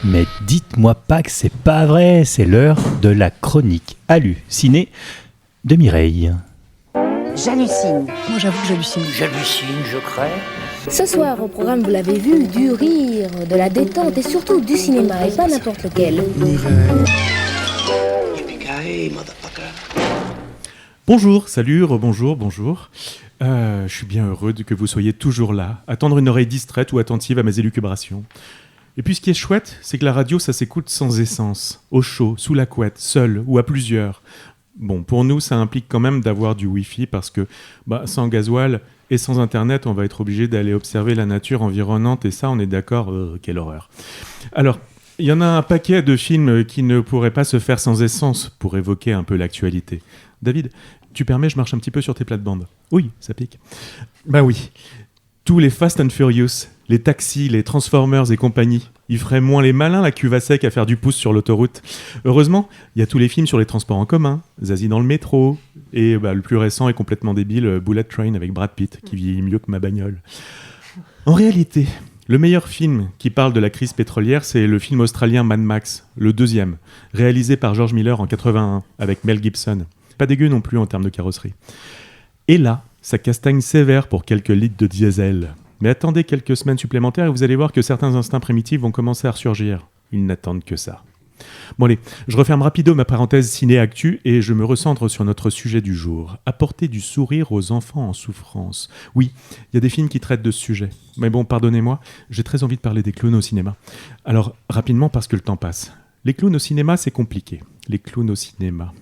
Mais dites-moi pas que c'est pas vrai, c'est l'heure de la chronique hallucinée de Mireille. J'hallucine. Moi j'avoue que j'hallucine. J'hallucine, je crains. Ce soir au programme, vous l'avez vu, du rire, de la détente et surtout du cinéma, et pas n'importe lequel. Bonjour, salut, rebonjour, bonjour. Je suis bien heureux que vous soyez toujours là, à tendre une oreille distraite ou attentive à mes élucubrations. Et puis ce qui est chouette, c'est que la radio, ça s'écoute sans essence, au chaud, sous la couette, seul ou à plusieurs. Bon, pour nous, ça implique quand même d'avoir du Wi-Fi parce que sans gasoil et sans Internet, on va être obligé d'aller observer la nature environnante et ça, on est d'accord, quelle horreur. Alors, il y en a un paquet de films qui ne pourraient pas se faire sans essence pour évoquer un peu l'actualité. David, tu permets, je marche un petit peu sur tes plates-bandes. Oui, ça pique. Bah oui. Tous les Fast and Furious, les taxis, les Transformers et compagnie, ils feraient moins les malins la cuve à sec à faire du pouce sur l'autoroute. Heureusement, il y a tous les films sur les transports en commun, Zazie dans le métro, et le plus récent et complètement débile, Bullet Train avec Brad Pitt, qui vieillit mieux que ma bagnole. En réalité, le meilleur film qui parle de la crise pétrolière, c'est le film australien Mad Max, le deuxième, réalisé par George Miller en 81, avec Mel Gibson. Pas dégueu non plus en termes de carrosserie. Et là, ça castagne sévère pour quelques litres de diesel. Mais attendez quelques semaines supplémentaires et vous allez voir que certains instincts primitifs vont commencer à ressurgir. Ils n'attendent que ça. Bon allez, je referme rapido ma parenthèse ciné-actu et je me recentre sur notre sujet du jour. Apporter du sourire aux enfants en souffrance. Oui, il y a des films qui traitent de ce sujet. Mais bon, pardonnez-moi, j'ai très envie de parler des clowns au cinéma. Alors, rapidement parce que le temps passe. Les clowns au cinéma, c'est compliqué. Les clowns au cinéma.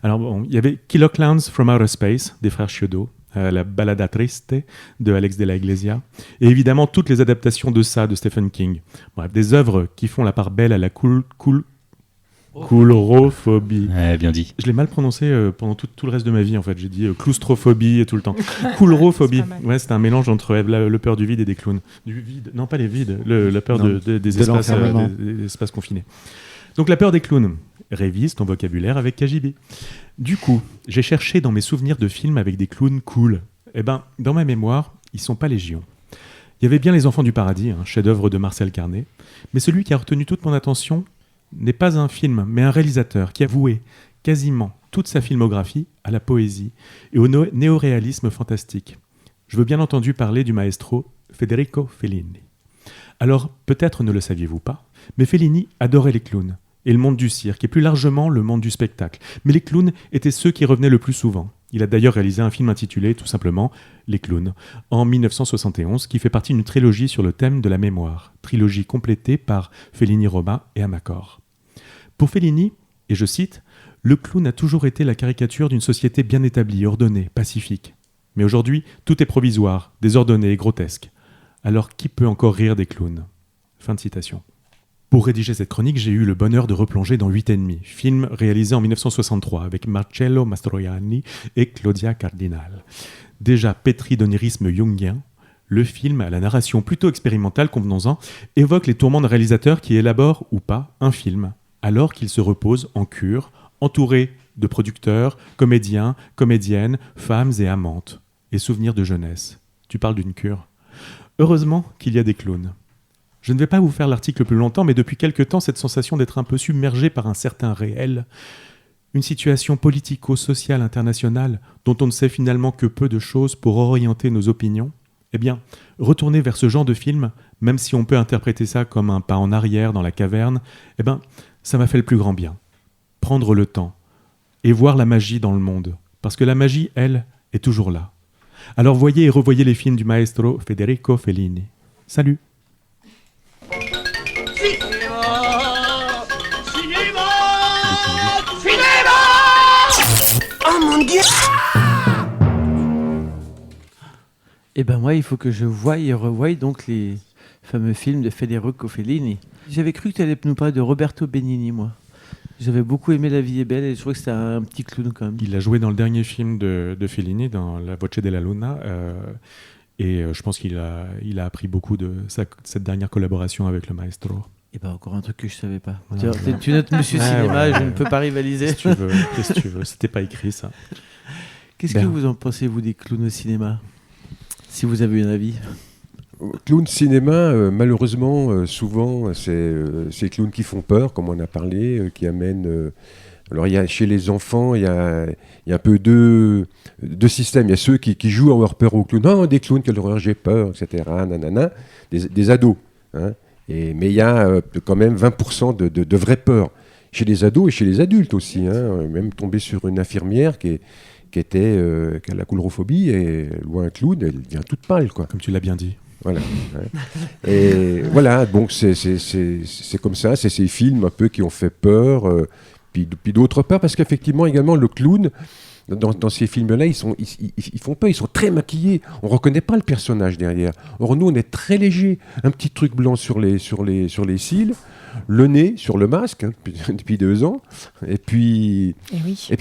Alors bon, il y avait Killer Clowns from Outer Space, des frères Chiodo, la Balada Triste de Alex de la Iglesia, et évidemment toutes les adaptations de ça, de Stephen King. Bref, des œuvres qui font la part belle à la coulrophobie. Bien dit. Je l'ai mal prononcé pendant tout le reste de ma vie, en fait. J'ai dit claustrophobie tout le temps. Coulrophobie. Ouais, c'est un mélange entre le peur du vide et des clowns. Du vide. Non, pas les vides. La peur des espaces confinés. Donc la peur des clowns. Révise ton vocabulaire avec KGB. Du coup, j'ai cherché dans mes souvenirs de films avec des clowns cool. Eh ben, dans ma mémoire, ils sont pas légion. Il y avait bien Les Enfants du Paradis, un chef-d'œuvre de Marcel Carné, mais celui qui a retenu toute mon attention n'est pas un film, mais un réalisateur qui a voué quasiment toute sa filmographie à la poésie et au néoréalisme fantastique. Je veux bien entendu parler du maestro Federico Fellini. Alors, peut-être ne le saviez-vous pas, mais Fellini adorait les clowns et le monde du cirque, et plus largement le monde du spectacle. Mais les clowns étaient ceux qui revenaient le plus souvent. Il a d'ailleurs réalisé un film intitulé tout simplement Les Clowns, en 1971, qui fait partie d'une trilogie sur le thème de la mémoire, trilogie complétée par Fellini Roma et Amacor. Pour Fellini, et je cite, « Le clown a toujours été la caricature d'une société bien établie, ordonnée, pacifique. Mais aujourd'hui, tout est provisoire, désordonné et grotesque. Alors qui peut encore rire des clowns ?» Fin de citation. Pour rédiger cette chronique, j'ai eu le bonheur de replonger dans 8,5, film réalisé en 1963 avec Marcello Mastroianni et Claudia Cardinal. Déjà pétri d'onirisme jungien, le film, à la narration plutôt expérimentale, convenons-en, évoque les tourments d'un réalisateur qui élabore, ou pas, un film, alors qu'il se repose en cure, entouré de producteurs, comédiens, comédiennes, femmes et amantes. Et souvenirs de jeunesse. Tu parles d'une cure. Heureusement qu'il y a des clowns. Je ne vais pas vous faire l'article plus longtemps, mais depuis quelque temps, cette sensation d'être un peu submergé par un certain réel, une situation politico-sociale internationale dont on ne sait finalement que peu de choses pour orienter nos opinions, eh bien, retourner vers ce genre de film, même si on peut interpréter ça comme un pas en arrière dans la caverne, eh bien, ça m'a fait le plus grand bien. Prendre le temps et voir la magie dans le monde, parce que la magie, elle, est toujours là. Alors voyez et revoyez les films du maestro Federico Fellini. Salut! Oh mon Dieu! Eh ben moi, il faut que je voie et revoie donc les fameux films de Federico Fellini. J'avais cru que tu allais nous parler de Roberto Benigni, moi. J'avais beaucoup aimé La vie est belle et je trouvais que c'était un petit clown quand même. Il a joué dans le dernier film de Fellini, dans La Voce della Luna, et je pense qu'il a appris beaucoup de cette dernière collaboration avec le maestro. Et ben encore un truc que je savais pas. Voilà. Tu notes Monsieur Cinéma, je ne peux pas rivaliser. Qu'est-ce que tu veux, c'était pas écrit ça. Qu'est-ce que vous en pensez, vous, des clowns au cinéma? Si vous avez un avis. Clowns cinéma, malheureusement, souvent, c'est ces clowns qui font peur, comme on a parlé, qui amènent... alors, chez les enfants, il y a un peu deux systèmes. Il y a ceux qui jouent à avoir peur aux clowns. Non, des clowns, quelle horreur, j'ai peur, etc. Nanana. Des ados. Hein. Mais il y a quand même 20% de vraie peur. Chez les ados et chez les adultes aussi. Hein. Même tomber sur une infirmière qui a la coulrophobie et loin un clown, elle devient toute pâle, quoi. Comme tu l'as bien dit. Voilà. Ouais. Et voilà, donc c'est comme ça, c'est ces films un peu qui ont fait peur, puis d'autres peurs, parce qu'effectivement également le clown, dans ces films-là, ils font peur, ils sont très maquillés, on ne reconnaît pas le personnage derrière. Or nous, on est très léger, un petit truc blanc sur les cils, le nez sur le masque, hein, depuis 2 ans, et puis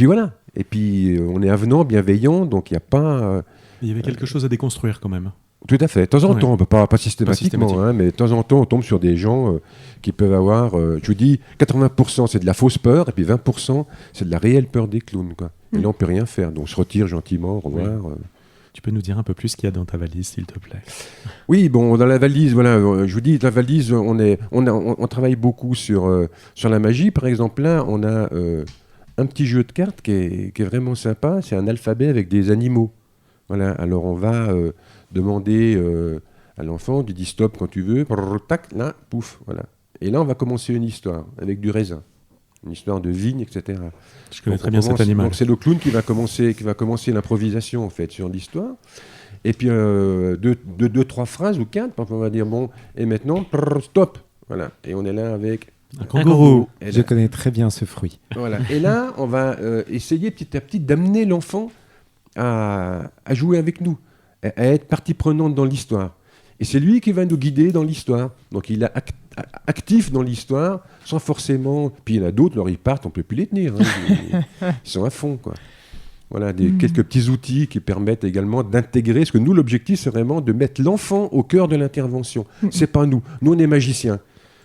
voilà. Et puis on est avenant, bienveillant, donc il n'y a pas... Il y avait quelque chose à déconstruire quand même. Tout à fait. De temps en temps, pas systématiquement, hein, mais de temps en temps, on tombe sur des gens qui peuvent avoir, je vous dis, 80% c'est de la fausse peur, et puis 20% c'est de la réelle peur des clowns, quoi. Et là, on ne peut rien faire, donc on se retire gentiment, au revoir. Oui. Tu peux nous dire un peu plus ce qu'il y a dans ta valise, s'il te plaît? Oui, bon, dans la valise, voilà, je vous dis, la valise, on travaille beaucoup sur la magie. Par exemple, là, on a un petit jeu de cartes qui est vraiment sympa, c'est un alphabet avec des animaux. Voilà, alors on va... demander à l'enfant, tu dis stop quand tu veux, tac, là, pouf, voilà. Et là, on va commencer une histoire avec du raisin, une histoire de vigne, etc. Je connais très bien cet animal. Donc c'est le clown qui va commencer l'improvisation en fait sur l'histoire. Et puis deux, trois phrases ou 4, on va dire bon, et maintenant, stop, voilà. Et on est là avec un kangourou. Je connais très bien ce fruit. Voilà. Et là, on va essayer petit à petit d'amener l'enfant à jouer avec nous, à être partie prenante dans l'histoire. Et c'est lui qui va nous guider dans l'histoire. Donc il est actif dans l'histoire, sans forcément... Puis il y en a d'autres, alors ils partent, on ne peut plus les tenir. Hein. Ils sont à fond, quoi. Voilà, quelques petits outils qui permettent également d'intégrer, parce que nous, l'objectif, c'est vraiment de mettre l'enfant au cœur de l'intervention. C'est pas nous. Nous, on est magiciens.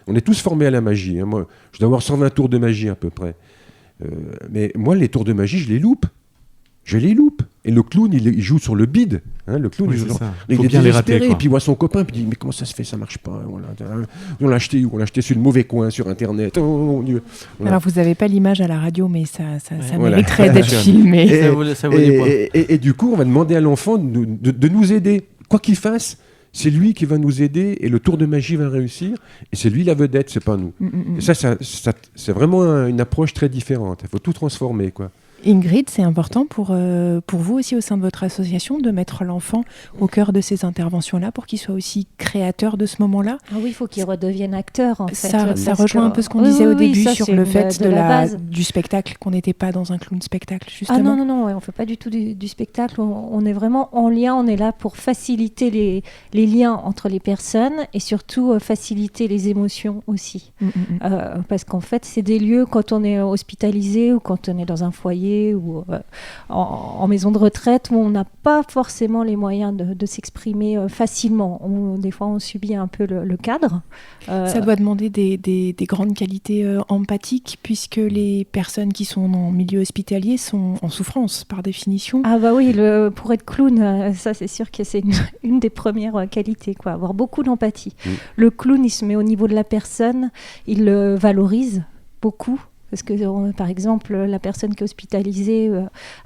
On est tous formés à la magie. Hein. Moi, je dois avoir 120 tours de magie à peu près. Mais moi, les tours de magie, je les loupe. Et le clown, il joue sur le bide. Hein, le clown, oui, il est bien les rater, et puis il voit son copain, puis il dit mais comment ça se fait, ça marche pas. On l'a acheté où ? On l'a acheté sur le mauvais coin, sur Internet. Oh mon Dieu. Voilà. Alors vous n'avez pas l'image à la radio, mais ça voilà. mériterait d'être filmé. Et du coup, on va demander à l'enfant de nous aider. Quoi qu'il fasse, c'est lui qui va nous aider et le tour de magie va réussir. Et c'est lui la vedette, c'est pas nous. Et ça, c'est vraiment une approche très différente. Il faut tout transformer, quoi. Ingrid, c'est important pour vous aussi au sein de votre association de mettre l'enfant au cœur de ces interventions-là pour qu'il soit aussi créateur de ce moment-là. Ah oui, il faut qu'il redevienne acteur en fait. Ça rejoint un peu ce qu'on disait au début sur le fait du spectacle, qu'on n'était pas dans un clown spectacle justement. Ah non, on ne fait pas du tout du spectacle, on est vraiment en lien, on est là pour faciliter les liens entre les personnes et surtout faciliter les émotions aussi. Parce qu'en fait, c'est des lieux quand on est hospitalisé ou quand on est dans un foyer ou en maison de retraite où on n'a pas forcément les moyens de s'exprimer facilement. Des fois, on subit un peu le cadre. Ça doit demander des grandes qualités empathiques puisque les personnes qui sont en milieu hospitalier sont en souffrance par définition. Ah bah oui, pour être clown, ça c'est sûr que c'est une des premières qualités, quoi. Avoir beaucoup d'empathie. Le clown, il se met au niveau de la personne, il le valorise beaucoup. Parce que, par exemple, la personne qui est hospitalisée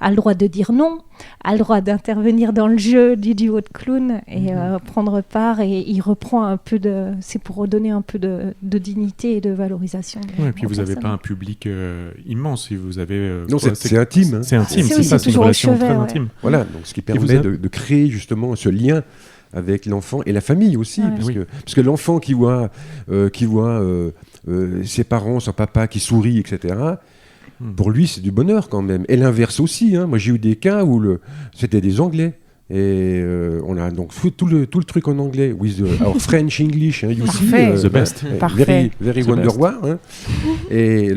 a le droit de dire non, a le droit d'intervenir dans le jeu du duo de clown et prendre part. Et il reprend un peu c'est pour redonner un peu de dignité et de valorisation. Ouais, et puis vous n'avez pas un public immense. Si vous avez, non, c'est intime. Hein. C'est intime, c'est une relation très intime. Voilà, donc ce qui permet de créer justement ce lien avec l'enfant et la famille aussi, parce que l'enfant qui voit ses parents, son papa qui sourit, etc., pour lui c'est du bonheur quand même. Et l'inverse aussi, hein. Moi j'ai eu des cas où c'était des Anglais. Et on a donc tout le truc en anglais, with our French English, hein, you see, the best, very wonderful. Hein. Et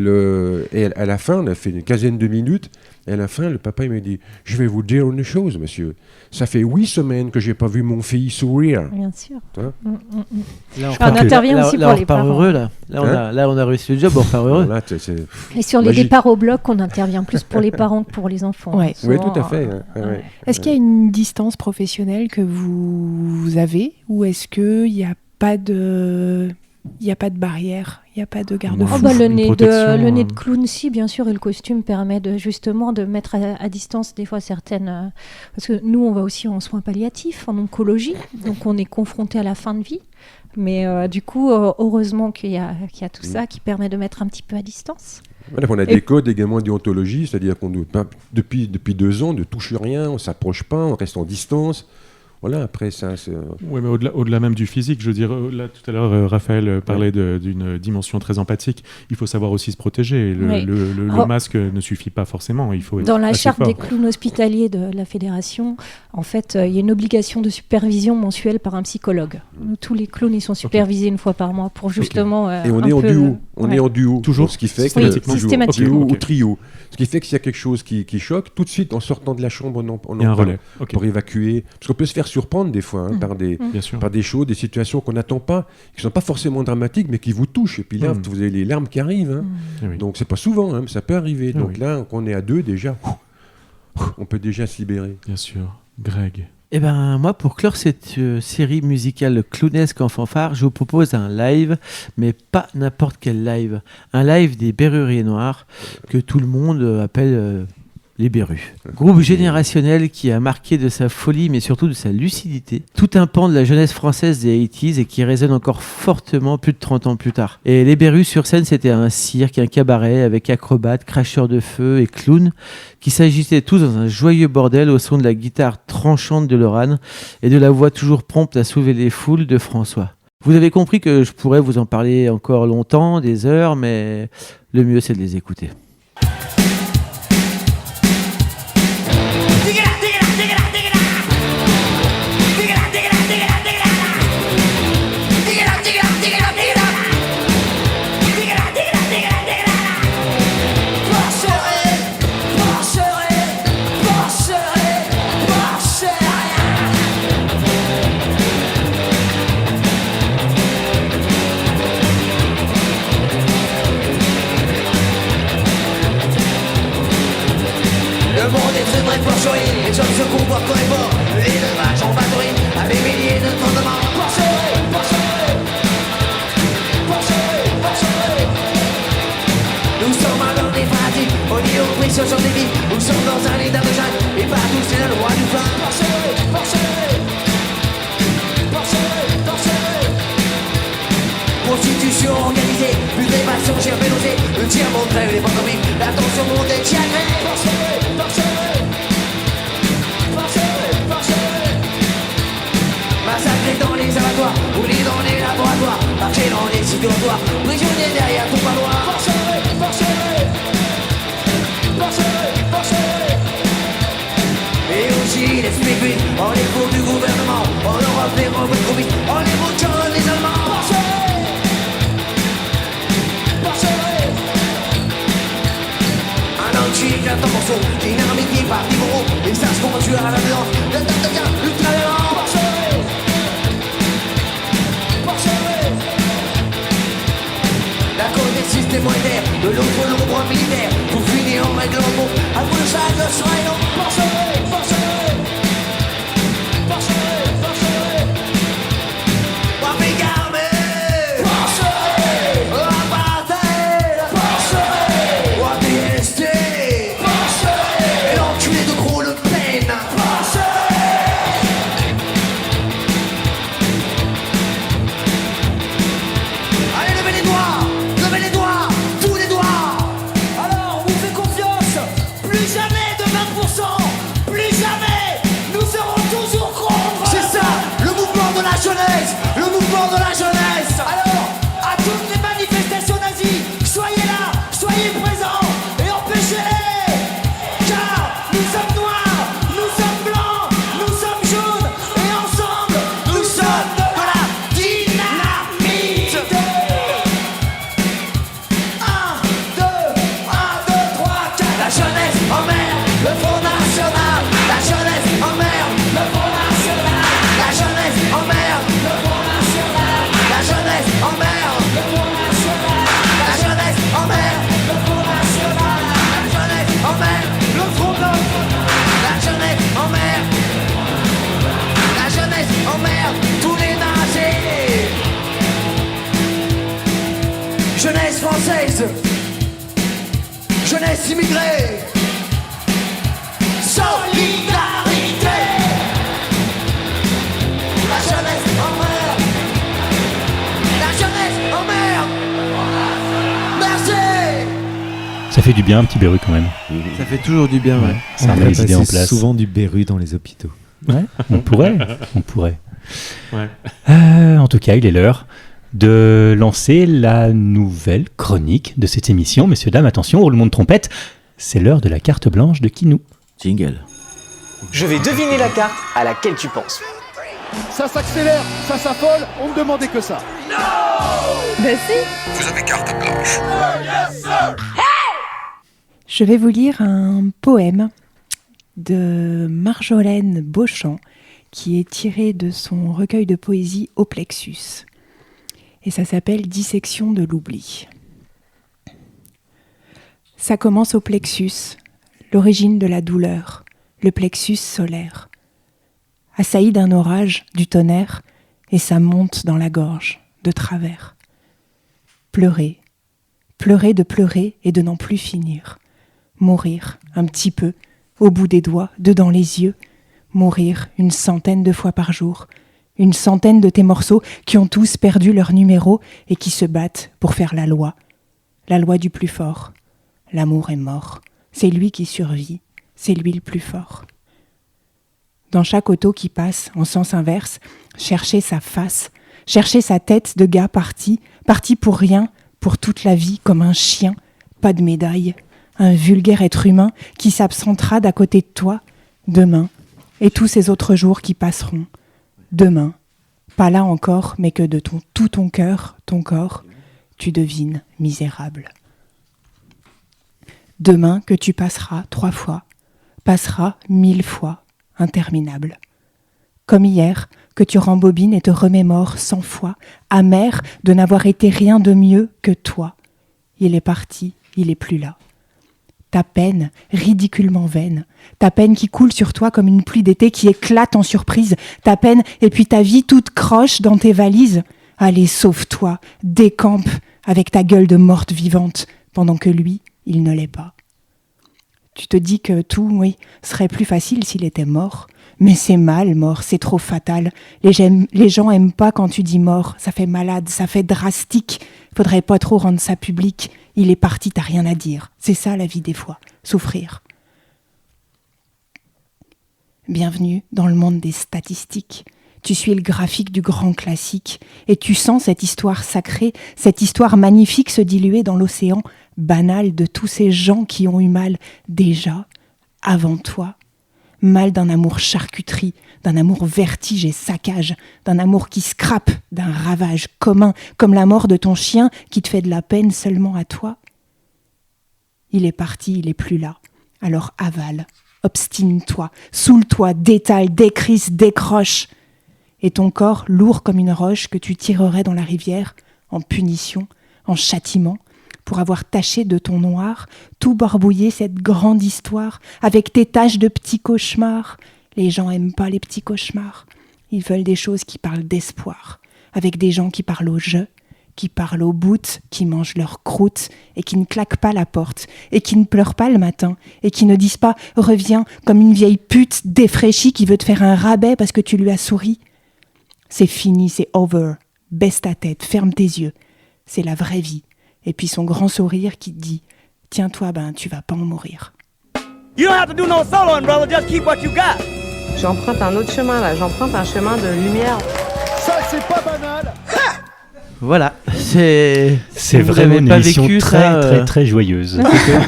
à la fin, on a fait une quinzaine de minutes. Et à la fin, le papa il m'a dit « Je vais vous dire une chose, monsieur. Ça fait 8 semaines que j'ai pas vu mon fils sourire. » Bien sûr. Là, on intervient aussi pour les parents. Heureux, là, on a réussi le job, on repart heureux. Là, et sur les départs au bloc, on intervient plus pour les parents que pour les enfants. Ouais. Oui, tout à fait. Est-ce qu'il y a une distance professionnelle que vous avez ou est-ce qu'il n'y a pas de... Il n'y a pas de barrière, il n'y a pas de garde-fou. Le nez de clown, si, bien sûr, et le costume permet justement de mettre à distance des fois certaines... parce que nous, on va aussi en soins palliatifs, en oncologie, donc on est confronté à la fin de vie. Mais du coup, heureusement qu'il y a tout ça qui permet de mettre un petit peu à distance. Voilà, on a des codes également déontologie, c'est-à-dire qu'on depuis 2 ans, on ne touche rien, on ne s'approche pas, on reste en distance. Voilà, après ça, c'est... Oui, mais au-delà même du physique, je veux dire, là, tout à l'heure, Raphaël parlait d'une dimension très empathique. Il faut savoir aussi se protéger. Le masque ne suffit pas forcément. Il faut être dans la charte fort. des clowns hospitaliers de la Fédération, en fait, il y a une obligation de supervision mensuelle par un psychologue. Tous les clowns, ils sont supervisés une fois par mois pour justement... Et on est en duo. On est en duo. Toujours, ce qui fait systématiquement. Ou trio. Ce qui fait que s'il y a quelque chose qui choque, tout de suite, en sortant de la chambre, on y a un relais. Pour évacuer. Parce qu'on peut se faire surprendre des fois par des choses, des situations qu'on n'attend pas, qui ne sont pas forcément dramatiques, mais qui vous touchent. Et puis là, vous avez les larmes qui arrivent. Hein. Donc c'est pas souvent, hein, ça peut arriver. Donc là, quand on est à 2 déjà, on peut déjà se libérer. Bien sûr. Greg. Eh ben moi, pour clore cette série musicale clownesque en fanfare, je vous propose un live, mais pas n'importe quel live. Un live des Berruriers Noirs, que tout le monde appelle Les Berus. Groupe générationnel qui a marqué de sa folie, mais surtout de sa lucidité, tout un pan de la jeunesse française des 80s et qui résonne encore fortement plus de 30 ans plus tard. Et les Berus sur scène, c'était un cirque, un cabaret avec acrobates, cracheurs de feu et clowns qui s'agitaient tous dans un joyeux bordel au son de la guitare tranchante de Lorane et de la voix toujours prompte à soulever les foules de François. Vous avez compris que je pourrais vous en parler encore longtemps, des heures, mais le mieux c'est de les écouter. Les hommes se comportent comme des porcs, l'élevage en batterie, à des milliers de tonnes de morts. Nous sommes un homme définitif, on y est pris sur des vies. Nous sommes dans un état de jungle, et partout c'est le roi du flingue. Constitution organisée, plus des passions gerbenosées. Le tir montre les pantomimes, l'attention monte et tiagrée. Massacrés dans les abattoirs, roulés dans les laboratoires, marcher dans les sites dortoirs, prisonniers derrière ton parloir. Et aussi les spécules, en les cours du gouvernement, en Europe les revenus trop vite, en les moutons les Allemands. Un antique, un temps morceau, dynamique qui part d'Ivoro, et ça se conduit à la violence, le temps devient ultra violent. D'un côté système monétaire, de l'autre l'ombre militaire. Pour finir en règle en mot, à vous le sac de soin et non. Jeunesse immigrée, solidarité. La jeunesse en mer, la jeunesse en mer. Merci. Ça fait du bien un petit Beru quand même. Ça fait toujours du bien, ouais. Ça remet les idées en place. Souvent du Beru dans les hôpitaux. Ouais, on pourrait. Ouais. En tout cas, il est l'heure de lancer la nouvelle chronique de cette émission. Messieurs, dames, attention, roulement de trompette, c'est l'heure de la carte blanche de Kinou. Jingle. Je vais deviner la carte à laquelle tu penses. Ça s'accélère, ça s'affole, on ne demandait que ça. Ben si. Vous avez carte blanche. Je vais vous lire un poème de Marjolaine Beauchamp qui est tiré de son recueil de poésie Au Plexus. Et ça s'appelle Dissection de l'oubli. Ça commence au plexus, l'origine de la douleur, le plexus solaire. Assailli d'un orage, du tonnerre, et ça monte dans la gorge, de travers. Pleurer, pleurer de pleurer et de n'en plus finir. Mourir, un petit peu, au bout des doigts, dedans les yeux, mourir 100 de fois par jour, 100 de tes morceaux qui ont tous perdu leur numéro et qui se battent pour faire la loi du plus fort. L'amour est mort, c'est lui qui survit, c'est lui le plus fort. Dans chaque auto qui passe en sens inverse, chercher sa face, chercher sa tête de gars parti pour rien, pour toute la vie comme un chien, pas de médaille, un vulgaire être humain qui s'absentera d'à côté de toi, demain, et tous ces autres jours qui passeront, demain, pas là encore, mais que de tout ton cœur, ton corps, tu devines misérable. Demain que tu passeras 3 fois, passeras 1000 fois, interminable. Comme hier, que tu rembobines et te remémores 100 fois, amer de n'avoir été rien de mieux que toi. Il est parti, il est plus là. Ta peine, ridiculement vaine, ta peine qui coule sur toi comme une pluie d'été qui éclate en surprise, ta peine et puis ta vie toute croche dans tes valises. Allez, sauve-toi, décampe avec ta gueule de morte vivante, pendant que lui, il ne l'est pas. Tu te dis que tout, oui, serait plus facile s'il était mort. Mais c'est mal, mort, c'est trop fatal. Les gens aiment pas quand tu dis mort, ça fait malade, ça fait drastique. Faudrait pas trop rendre ça public. Il est parti, t'as rien à dire. C'est ça la vie des fois, souffrir. Bienvenue dans le monde des statistiques. Tu suis le graphique du grand classique et tu sens cette histoire sacrée, cette histoire magnifique se diluer dans l'océan banal de tous ces gens qui ont eu mal déjà, avant toi. Mal d'un amour charcuterie, d'un amour vertige et saccage, d'un amour qui scrape, d'un ravage commun, comme la mort de ton chien qui te fait de la peine seulement à toi. Il est parti, il est plus là. Alors avale, obstine-toi, saoule-toi, détale, décrisse, décroche. Et ton corps, lourd comme une roche que tu tirerais dans la rivière, en punition, en châtiment, pour avoir taché de ton noir, tout barbouillé cette grande histoire, avec tes taches de petits cauchemars. Les gens aiment pas les petits cauchemars. Ils veulent des choses qui parlent d'espoir, avec des gens qui parlent au jeu, qui parlent aux bouts, qui mangent leur croûte, et qui ne claquent pas la porte, et qui ne pleurent pas le matin, et qui ne disent pas « reviens » comme une vieille pute défraîchie qui veut te faire un rabais parce que tu lui as souri. C'est fini, c'est over. Baisse ta tête, ferme tes yeux. C'est la vraie vie. Et puis son grand sourire qui te dit « Tiens-toi, tu vas pas en mourir. » You don't have to do no soloing, brother. Just keep what you got. J'emprunte un autre chemin là, j'emprunte un chemin de lumière. Ça, c'est pas banal. Voilà, c'est vraiment une émission très joyeuse.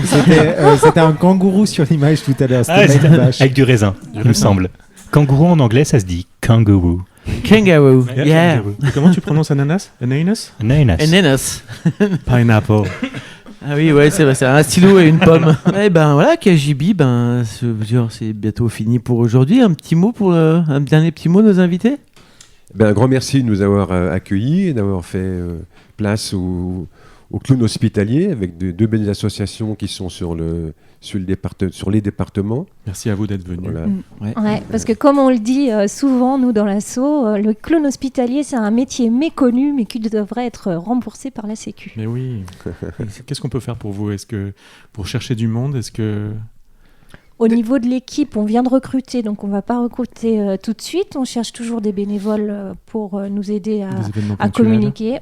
C'était un kangourou sur l'image tout à l'heure. Avec du raisin, il me semble. Kangourou en anglais, ça se dit kangaroo. Kangaroo, yeah. Comment tu prononces ananas? Ananas? Ananas. Pineapple. Ah oui, ouais, c'est vrai, c'est un stylo et une pomme. Et voilà, KGB, c'est bientôt fini pour aujourd'hui. Un dernier petit mot, nos invités? Un grand merci de nous avoir accueillis et d'avoir fait place au clown hospitalier avec deux belles associations qui sont sur les départements. Merci à vous d'être venus. Voilà. Ouais, parce que comme on le dit souvent, nous, dans l'asso, le clown hospitalier, c'est un métier méconnu, mais qui devrait être remboursé par la Sécu. Mais oui. Qu'est-ce qu'on peut faire pour vous? Est-ce que pour chercher du monde, Au niveau de l'équipe, on vient de recruter, donc on ne va pas recruter tout de suite. On cherche toujours des bénévoles pour nous aider à communiquer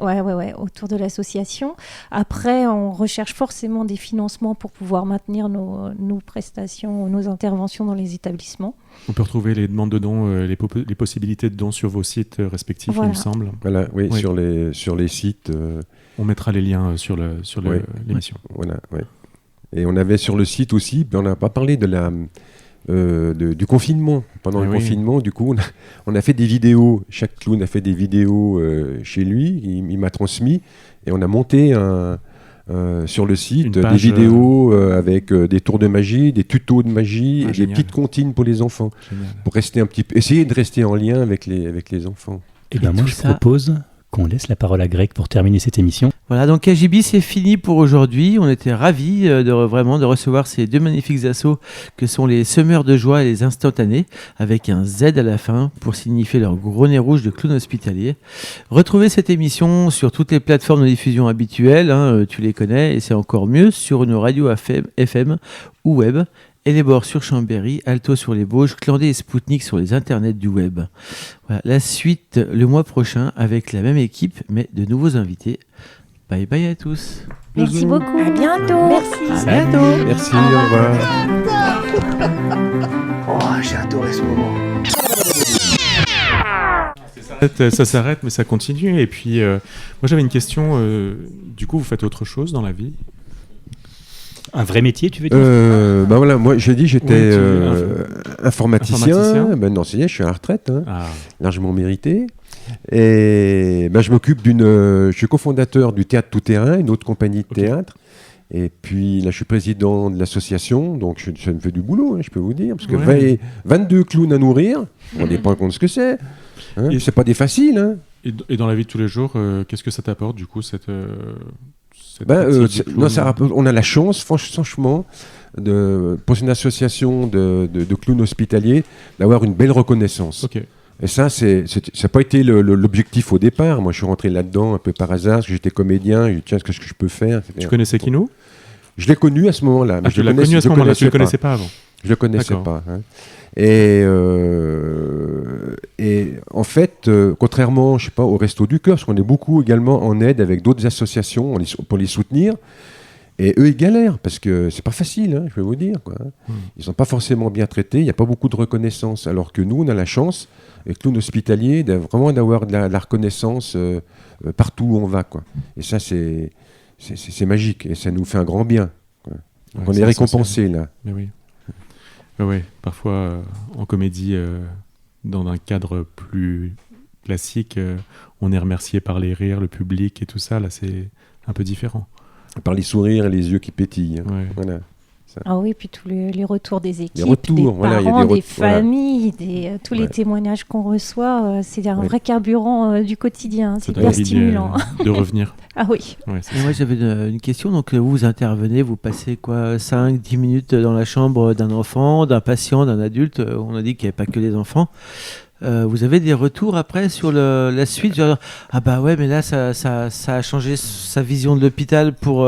autour de l'association. Après, on recherche forcément des financements pour pouvoir maintenir nos prestations, nos interventions dans les établissements. On peut retrouver les demandes de dons, les possibilités de dons sur vos sites respectifs, il me semble. Voilà, oui. Sur les sites. On mettra les liens sur l'émission. Voilà, oui. Et on avait sur le site aussi, on n'a pas parlé du confinement. Pendant le confinement, du coup, on a fait des vidéos. Chaque clown a fait des vidéos chez lui. Il m'a transmis. Et on a monté sur le site des vidéos avec des tours de magie, des tutos de magie et des petites comptines pour les enfants. Génial. Pour essayer de rester en lien avec les enfants. Et bien moi, je propose qu'on laisse la parole à Greg pour terminer cette émission. Voilà, donc KGB, c'est fini pour aujourd'hui. On était ravis de recevoir ces deux magnifiques assos que sont les Semeurs de Joie et les Instantanés, avec un Z à la fin pour signifier leur gros nez rouge de clown hospitalier. Retrouvez cette émission sur toutes les plateformes de diffusion habituelles, tu les connais, et c'est encore mieux sur nos radios FM ou web. Eléborg sur Chambéry, Alto sur les Bauges, Clandé et Spoutnik sur les internets du web. Voilà, la suite le mois prochain avec la même équipe, mais de nouveaux invités. Bye bye à tous. Merci beaucoup. À bientôt. Merci. À bientôt. Merci, au revoir. Oh, j'ai adoré ce moment. Ça s'arrête, mais ça continue. Et puis, moi, j'avais une question. Du coup, vous faites autre chose dans la vie ? Un vrai métier, tu veux dire Bah voilà, moi j'ai dit j'étais informaticien. Informaticien. Non, c'est je suis à la retraite, largement mérité. Et je m'occupe je suis cofondateur du Théâtre Tout Terrain, une autre compagnie de théâtre. Et puis là, je suis président de l'association, donc ça me fait du boulot, je peux vous dire, parce que 22 clowns à nourrir, on ne se rend pas compte ce que c'est. Et c'est pas des faciles. Hein. Et dans la vie de tous les jours, qu'est-ce que ça t'apporte du coup cette on a la chance, franchement, pour une association de clowns hospitaliers, d'avoir une belle reconnaissance. Et ça n'a pas été l'objectif au départ. Moi, je suis rentré là-dedans un peu par hasard, parce que j'étais comédien, je me tiens, qu'est-ce que je peux faire, etc. Tu connaissais Kino ? Je l'ai connu à ce moment-là. Tu l'as connu à ce moment-là, tu ne le connaissais pas avant ? Je ne le connaissais pas. Hein. Et en fait, contrairement, je sais pas, au Resto du Cœur, parce qu'on est beaucoup également en aide avec d'autres associations pour les soutenir, et eux, ils galèrent, parce que c'est pas facile, je vais vous dire. Quoi. Ils sont pas forcément bien traités, il n'y a pas beaucoup de reconnaissance, alors que nous, on a la chance, avec clowns hospitaliers, vraiment d'avoir de la reconnaissance partout où on va. Quoi. Et ça, c'est magique, et ça nous fait un grand bien. Quoi. Donc on est récompensé, là. Mais oui. Oui, parfois en comédie, dans un cadre plus classique, on est remercié par les rires, le public et tout ça. Là, c'est un peu différent. Par les sourires et les yeux qui pétillent. Ouais. Voilà. Ah oui, puis tous les retours des équipes, des parents, des familles, tous les témoignages qu'on reçoit, c'est un vrai carburant du quotidien. C'est bien stimulant. De revenir. Ah oui. Moi, j'avais une question. Donc, vous intervenez, vous passez 5-10 minutes dans la chambre d'un enfant, d'un patient, d'un adulte. On a dit qu'il n'y avait pas que les enfants. Vous avez des retours après sur la suite, genre, ah bah ouais, mais là, ça a changé sa vision de l'hôpital pour...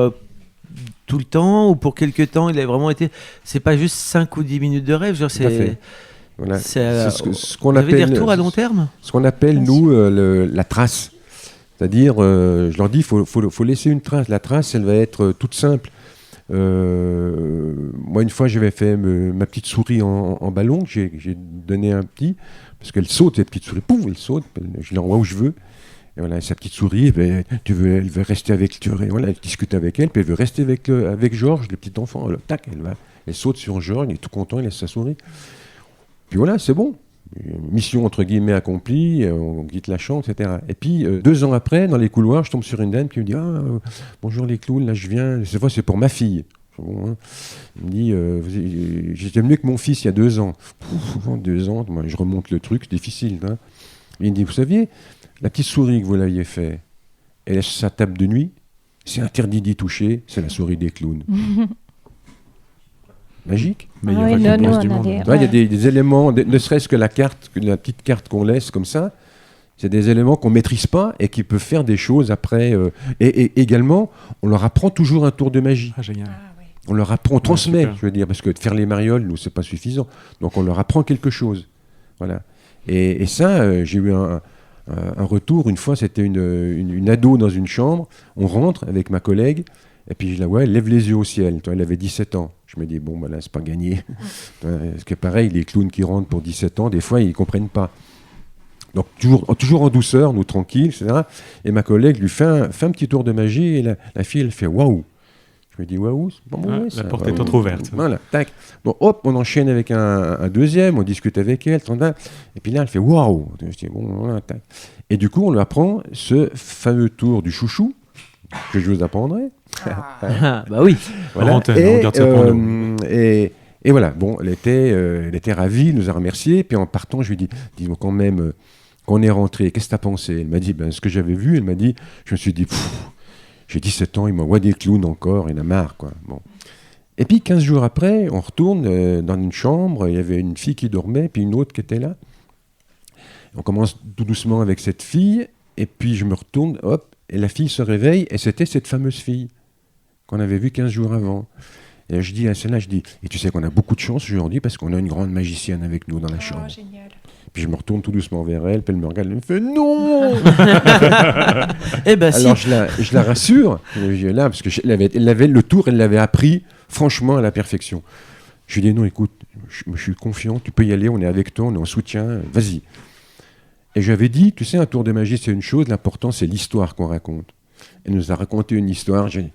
tout le temps ou pour quelques temps, il a vraiment été. C'est pas juste 5 ou 10 minutes de rêve, genre c'est. Voilà. C'est ce qu'on vous avez appelle des retours à long terme. Ce qu'on appelle nous la trace. C'est-à-dire, je leur dis, faut laisser une trace. La trace, elle va être toute simple. Moi, une fois, j'avais fait ma petite souris en ballon, que j'ai donné un petit, parce qu'elle saute, cette petite souris, pouf, elle saute, je l'envoie où je veux. Et voilà, sa petite souris, elle veut rester avec, elle discute avec elle, puis elle veut rester avec Georges, le petit enfant. Alors, tac, elle saute sur Georges, il est tout content, il laisse sa souris. Puis voilà, c'est bon. Mission entre guillemets accomplie, on quitte la chambre, etc. Et puis 2 ans après, dans les couloirs, je tombe sur une dame qui me dit bonjour les clowns, là je viens, cette fois c'est pour ma fille. Bon, hein. Il me dit j'étais venu avec mon fils il y a 2 ans. 2 ans, moi, je remonte le truc, c'est difficile. Hein. Il me dit vous saviez, la petite souris que vous l'aviez fait, elle est sur sa table de nuit, c'est interdit d'y toucher, c'est la souris des clowns. Magique. Mais il y a des éléments, ne serait-ce que la petite carte qu'on laisse comme ça, c'est des éléments qu'on ne maîtrise pas et qui peuvent faire des choses après. Et également, on leur apprend toujours un tour de magie. Ah, génial. On leur apprend, on transmet, je veux dire, parce que de faire les marioles, nous, c'est pas suffisant. Donc on leur apprend quelque chose. Voilà. Et ça, j'ai eu un retour. Une fois, c'était une ado dans une chambre. On rentre avec ma collègue. Et puis je la vois, elle lève les yeux au ciel. Elle avait 17 ans. Je me dis, bon, ben là, c'est pas gagné. Parce que pareil, les clowns qui rentrent pour 17 ans, des fois, ils comprennent pas. Donc, toujours en douceur, nous, tranquilles, etc. Et ma collègue lui fait un petit tour de magie, et la fille, elle fait waouh. Je me dis, waouh, c'est pas mauvais, ça. La porte est entrouverte. Voilà, tac. Bon, hop, on enchaîne avec un deuxième, on discute avec elle, et puis là, elle fait waouh. Je dis, bon, voilà, tac. Et du coup, on lui apprend ce fameux tour du chouchou, que je vous apprendrai. Bah oui. Voilà. Et voilà, bon, elle était ravie, elle nous a remerciés. Puis en partant, je lui ai dit, dis-moi quand même, quand on est rentré, qu'est-ce que tu as pensé? Elle m'a dit, ce que j'avais vu, elle m'a dit, je me suis dit, j'ai 17 ans, il m'envoie des clowns encore, il en a marre, quoi. Bon. Et puis 15 jours après, on retourne dans une chambre, il y avait une fille qui dormait, puis une autre qui était là. On commence tout doucement avec cette fille, et puis je me retourne, hop, et la fille se réveille, et c'était cette fameuse fille qu'on avait vue 15 jours avant. Et je dis à celle-là, et tu sais qu'on a beaucoup de chance aujourd'hui parce qu'on a une grande magicienne avec nous dans la chambre. Génial. Puis je me retourne tout doucement vers elle, puis elle me regarde, elle me fait non. Eh ben Alors si. je la rassure, là, parce que elle avait le tour, elle l'avait appris franchement à la perfection. Je lui dis non, écoute, je suis confiant, tu peux y aller, on est avec toi, on est en soutien, vas-y. Et je lui avais dit, tu sais, un tour de magie c'est une chose, l'important c'est l'histoire qu'on raconte. Elle nous a raconté une histoire, j'ai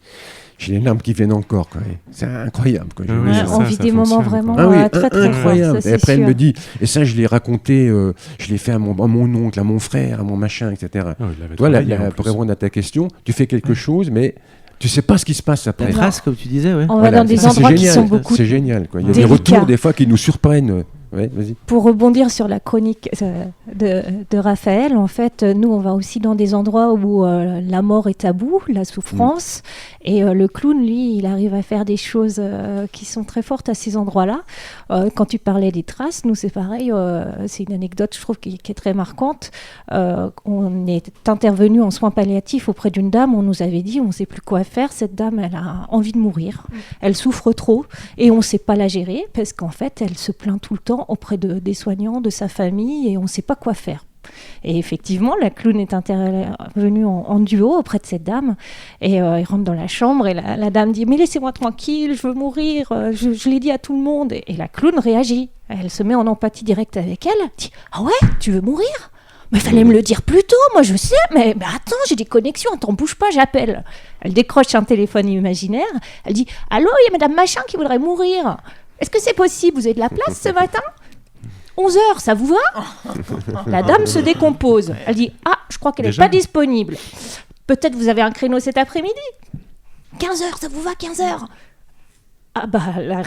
les larmes qui viennent encore, quoi. C'est incroyable. Quoi. On vit des moments vraiment très très incroyables. forts. Et après, elle me dit, et ça, je l'ai raconté, je l'ai fait à mon oncle, à mon frère, à mon machin, etc. Toi, pour répondre à ta question, tu fais quelque chose, mais tu sais pas ce qui se passe après. La trace, comme tu disais, ouais. On va dans des endroits qui sont beaucoup C'est génial, quoi. Il y a délicats. des retours, des fois, qui nous surprennent. Ouais, vas-y. Pour rebondir sur la chronique de Raphaël, en fait, nous, on va aussi dans des endroits où la mort est tabou, la souffrance, et le clown, lui, il arrive à faire des choses qui sont très fortes à ces endroits-là. Quand tu parlais des traces, nous, c'est pareil, c'est une anecdote, je trouve, qui est très marquante. On est intervenu en soins palliatifs auprès d'une dame, on nous avait dit, on ne sait plus quoi faire, cette dame, elle a envie de mourir, elle souffre trop, et on ne sait pas la gérer, parce qu'en fait, elle se plaint tout le temps auprès des soignants, de sa famille, et on ne sait pas quoi faire. Et effectivement, la clown est intervenue en duo auprès de cette dame, et il rentre dans la chambre, et la dame dit « Mais laissez-moi tranquille, je veux mourir, je l'ai dit à tout le monde ». Et la clown réagit, elle se met en empathie directe avec elle, dit « Ah ouais, tu veux mourir ? Mais fallait me le dire plus tôt, moi je sais, mais attends, j'ai des connexions, attends, bouge pas, j'appelle ». Elle décroche un téléphone imaginaire, elle dit « Allô, il y a madame machin qui voudrait mourir. Est-ce que c'est possible ? Vous avez de la place ce matin ? 11h, ça vous va ?» La dame se décompose. Elle dit « Ah, je crois qu'elle n'est pas disponible. Peut-être vous avez un créneau cet après-midi ? 15h, ça vous va, 15h ?» Ah bah,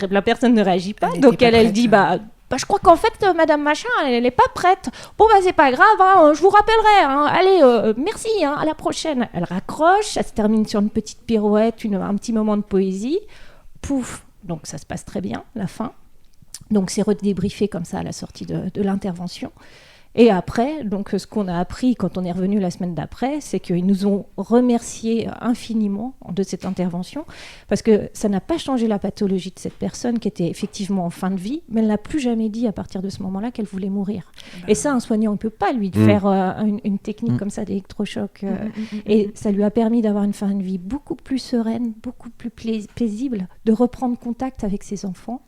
la personne ne réagit pas. Donc elle dit « je crois qu'en fait, madame machin, elle n'est pas prête. Bon, c'est pas grave, hein, je vous rappellerai. Hein. Allez, merci, hein, à la prochaine. » Elle raccroche, ça se termine sur une petite pirouette, un petit moment de poésie. Pouf. Donc ça se passe très bien, la fin. Donc c'est redébriefé comme ça à la sortie de l'intervention. Et après, donc ce qu'on a appris quand on est revenu la semaine d'après, c'est qu'ils nous ont remercié infiniment de cette intervention, parce que ça n'a pas changé la pathologie de cette personne qui était effectivement en fin de vie, mais elle n'a plus jamais dit à partir de ce moment-là qu'elle voulait mourir. Et ça, un soignant ne peut pas lui faire une technique comme ça d'électrochoc. Et ça lui a permis d'avoir une fin de vie beaucoup plus sereine, beaucoup plus paisible, de reprendre contact avec ses enfants.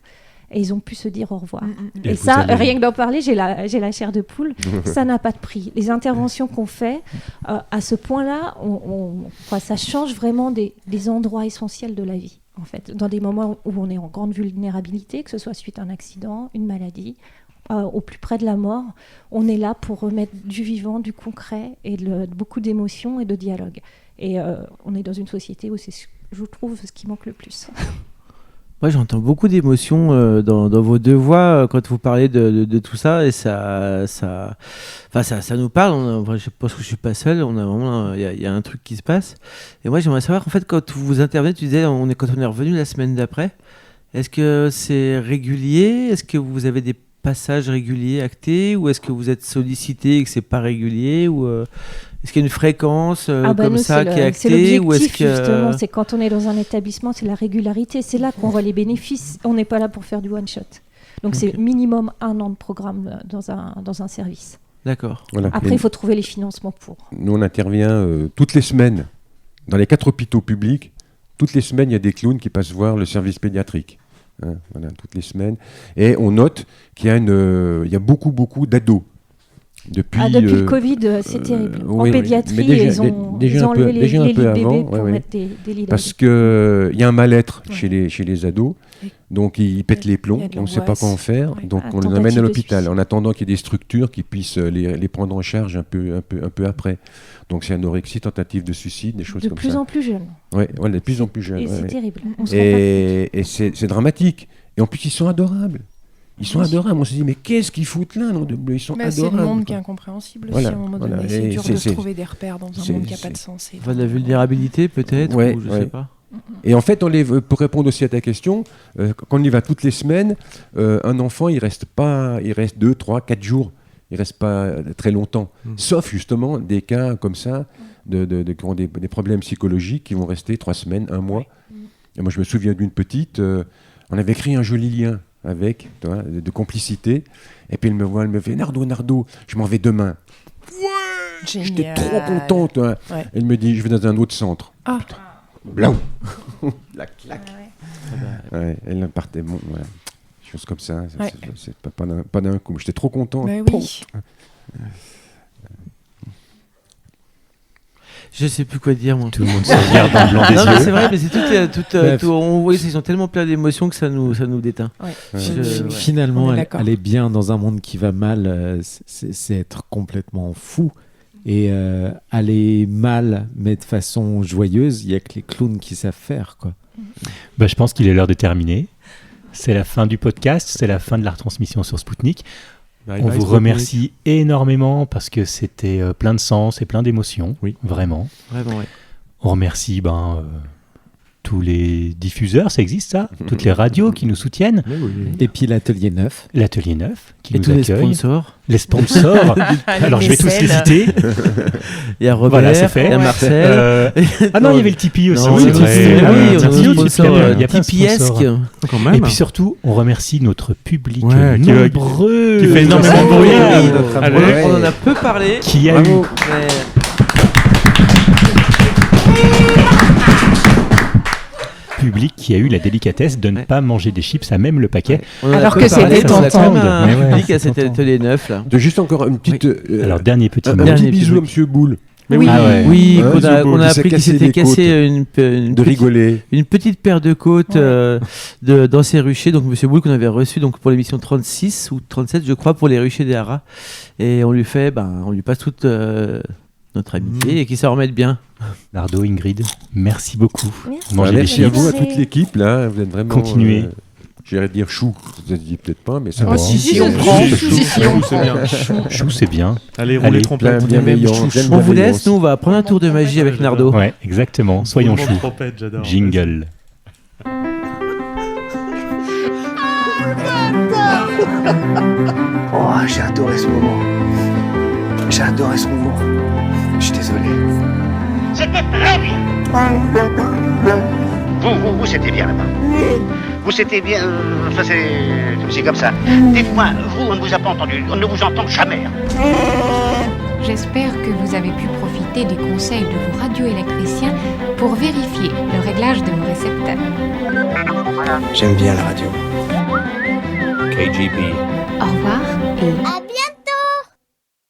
Et ils ont pu se dire au revoir. Et ça, rien que d'en parler, j'ai la chair de poule. Ça n'a pas de prix. Les interventions qu'on fait, à ce point-là, ça change vraiment des endroits essentiels de la vie, en fait. Dans des moments où on est en grande vulnérabilité, que ce soit suite à un accident, une maladie, au plus près de la mort, on est là pour remettre du vivant, du concret, et beaucoup d'émotions et de dialogue. Et on est dans une société où c'est, je trouve, ce qui manque le plus. Moi, j'entends beaucoup d'émotions dans vos deux voix quand vous parlez de tout ça, et ça nous parle. Je pense que je suis pas seul. On a vraiment, il y a un truc qui se passe. Et moi, j'aimerais savoir, en fait, quand vous intervenez, tu disais, quand on est revenu la semaine d'après, est-ce que c'est régulier ? Est-ce que vous avez des passages réguliers actés, ou est-ce que vous êtes sollicité et que c'est pas régulier, ou est-ce qu'il y a une fréquence comme ça qui est actée, c'est l'objectif, ou est-ce que justement, c'est quand on est dans un établissement, c'est la régularité, c'est là qu'on voit les bénéfices. On n'est pas là pour faire du one shot. Donc c'est minimum 1 an de programme dans un service. D'accord. Voilà. Après, il faut trouver les financements pour. Nous, on intervient toutes les semaines dans les 4 hôpitaux publics. Toutes les semaines, il y a des clowns qui passent voir le service pédiatrique. Voilà, toutes les semaines. Et on note qu'il y a beaucoup d'ados. Depuis le Covid, c'est terrible. En pédiatrie, ils ont enlevé les lits de bébés pour mettre des lits. Parce qu'il y a un mal-être chez les ados. Donc ils pètent les plombs, on ne sait pas quoi en faire. Donc on les emmène à l'hôpital en attendant qu'il y ait des structures qui puissent les prendre en charge un peu après. Donc c'est anorexie, tentative de suicide, des choses comme ça. De plus en plus jeunes. Oui, de plus en plus jeunes. Et c'est terrible. Et c'est dramatique. Et en plus, ils sont adorables. Ils sont adorables. On se dit, mais qu'est-ce qu'ils foutent là, non, ils sont adorables. C'est le monde qui est incompréhensible aussi, à un moment donné. C'est dur de se trouver des repères dans un monde qui n'a pas de sens. De la vulnérabilité, peut-être, ou je ne sais pas. Et en fait, pour répondre aussi à ta question, quand on y va toutes les semaines, un enfant, il reste 2, 3, 4 jours. Il ne reste pas très longtemps. Sauf justement des cas comme ça, qui ont des problèmes psychologiques qui vont rester 3 semaines, 1 mois. Et moi, je me souviens d'une petite, on avait créé un joli lien avec, de complicité. Et puis elle me fait Nardo, je m'en vais demain. Génial. J'étais trop contente. Hein. Ouais. Elle me dit, je vais dans un autre centre. Ah. Blau. La claque. Ouais, elle partait, bon, voilà. Choses comme ça. C'est pas d'un coup. J'étais trop content. Mais oui. Je sais plus quoi dire, moi. Tout le monde se regarde dans le blanc des yeux. C'est vrai, mais c'est tout. On voit qu'ils sont tellement pleins d'émotions que ça nous déteint. Ouais. Finalement, aller bien dans un monde qui va mal, c'est être complètement fou. Et aller mal, mais de façon joyeuse, il n'y a que les clowns qui savent faire, quoi. Bah, je pense qu'il est l'heure de terminer. C'est la fin du podcast, c'est la fin de la retransmission sur Spoutnik. On vous remercie énormément parce que c'était plein de sens et plein d'émotions, vraiment. Vraiment, oui. On remercie tous les diffuseurs, ça existe ça, toutes les radios qui nous soutiennent. Et puis l'Atelier 9. L'Atelier 9 qui et nous tous accueille. Les sponsors. Les sponsors. Alors je vais tous les citer. Il y a Robert, voilà, c'est fait. Il y a Marcel. Ah non, il y avait le Tipeee aussi. Non, c'est vrai. Oui, il y a plein de Tipeee-esque. sponsors. Et puis surtout, on remercie notre public nombreux. Qui fait énormément de bruit. On en a peu parlé. Qui a eu... public qui a eu la délicatesse de ne pas manger des chips à même le paquet. Alors que c'était tentant. Un public à cet atelier 9 là. De juste encore une petite. Alors dernier petit un mot. petit bisou à Monsieur Boule. Oui, on a appris qu'il s'était cassé une petite paire de côtes dans ses ruchers. Donc Monsieur Boule qu'on avait reçu donc pour l'émission 36 ou 37 je crois pour les ruchers des haras. Et on lui passe toute notre amitié et qu'il s'en remette bien. Nardo, Ingrid, merci beaucoup. Merci à vous, à toute l'équipe là. Vous êtes vraiment. Continuez. J'irais dire chou. Vous dit peut-être pas, mais ça va. Si, on prend. Chou, c'est bien. Allez, roulez trompette. On vous laisse, nous on va prendre un tour de magie avec Nardo. Ouais, exactement. Soyons chou. Jingle. Oh, j'ai adoré ce moment. Je suis désolé. C'était très bien. Vous, c'était bien là-bas. Vous, c'était bien. Enfin, c'est comme ça. Dites-moi, vous, on ne vous a pas entendu. On ne vous entend jamais. J'espère que vous avez pu profiter des conseils de vos radioélectriciens pour vérifier le réglage de vos récepteurs. J'aime bien la radio. Au revoir et...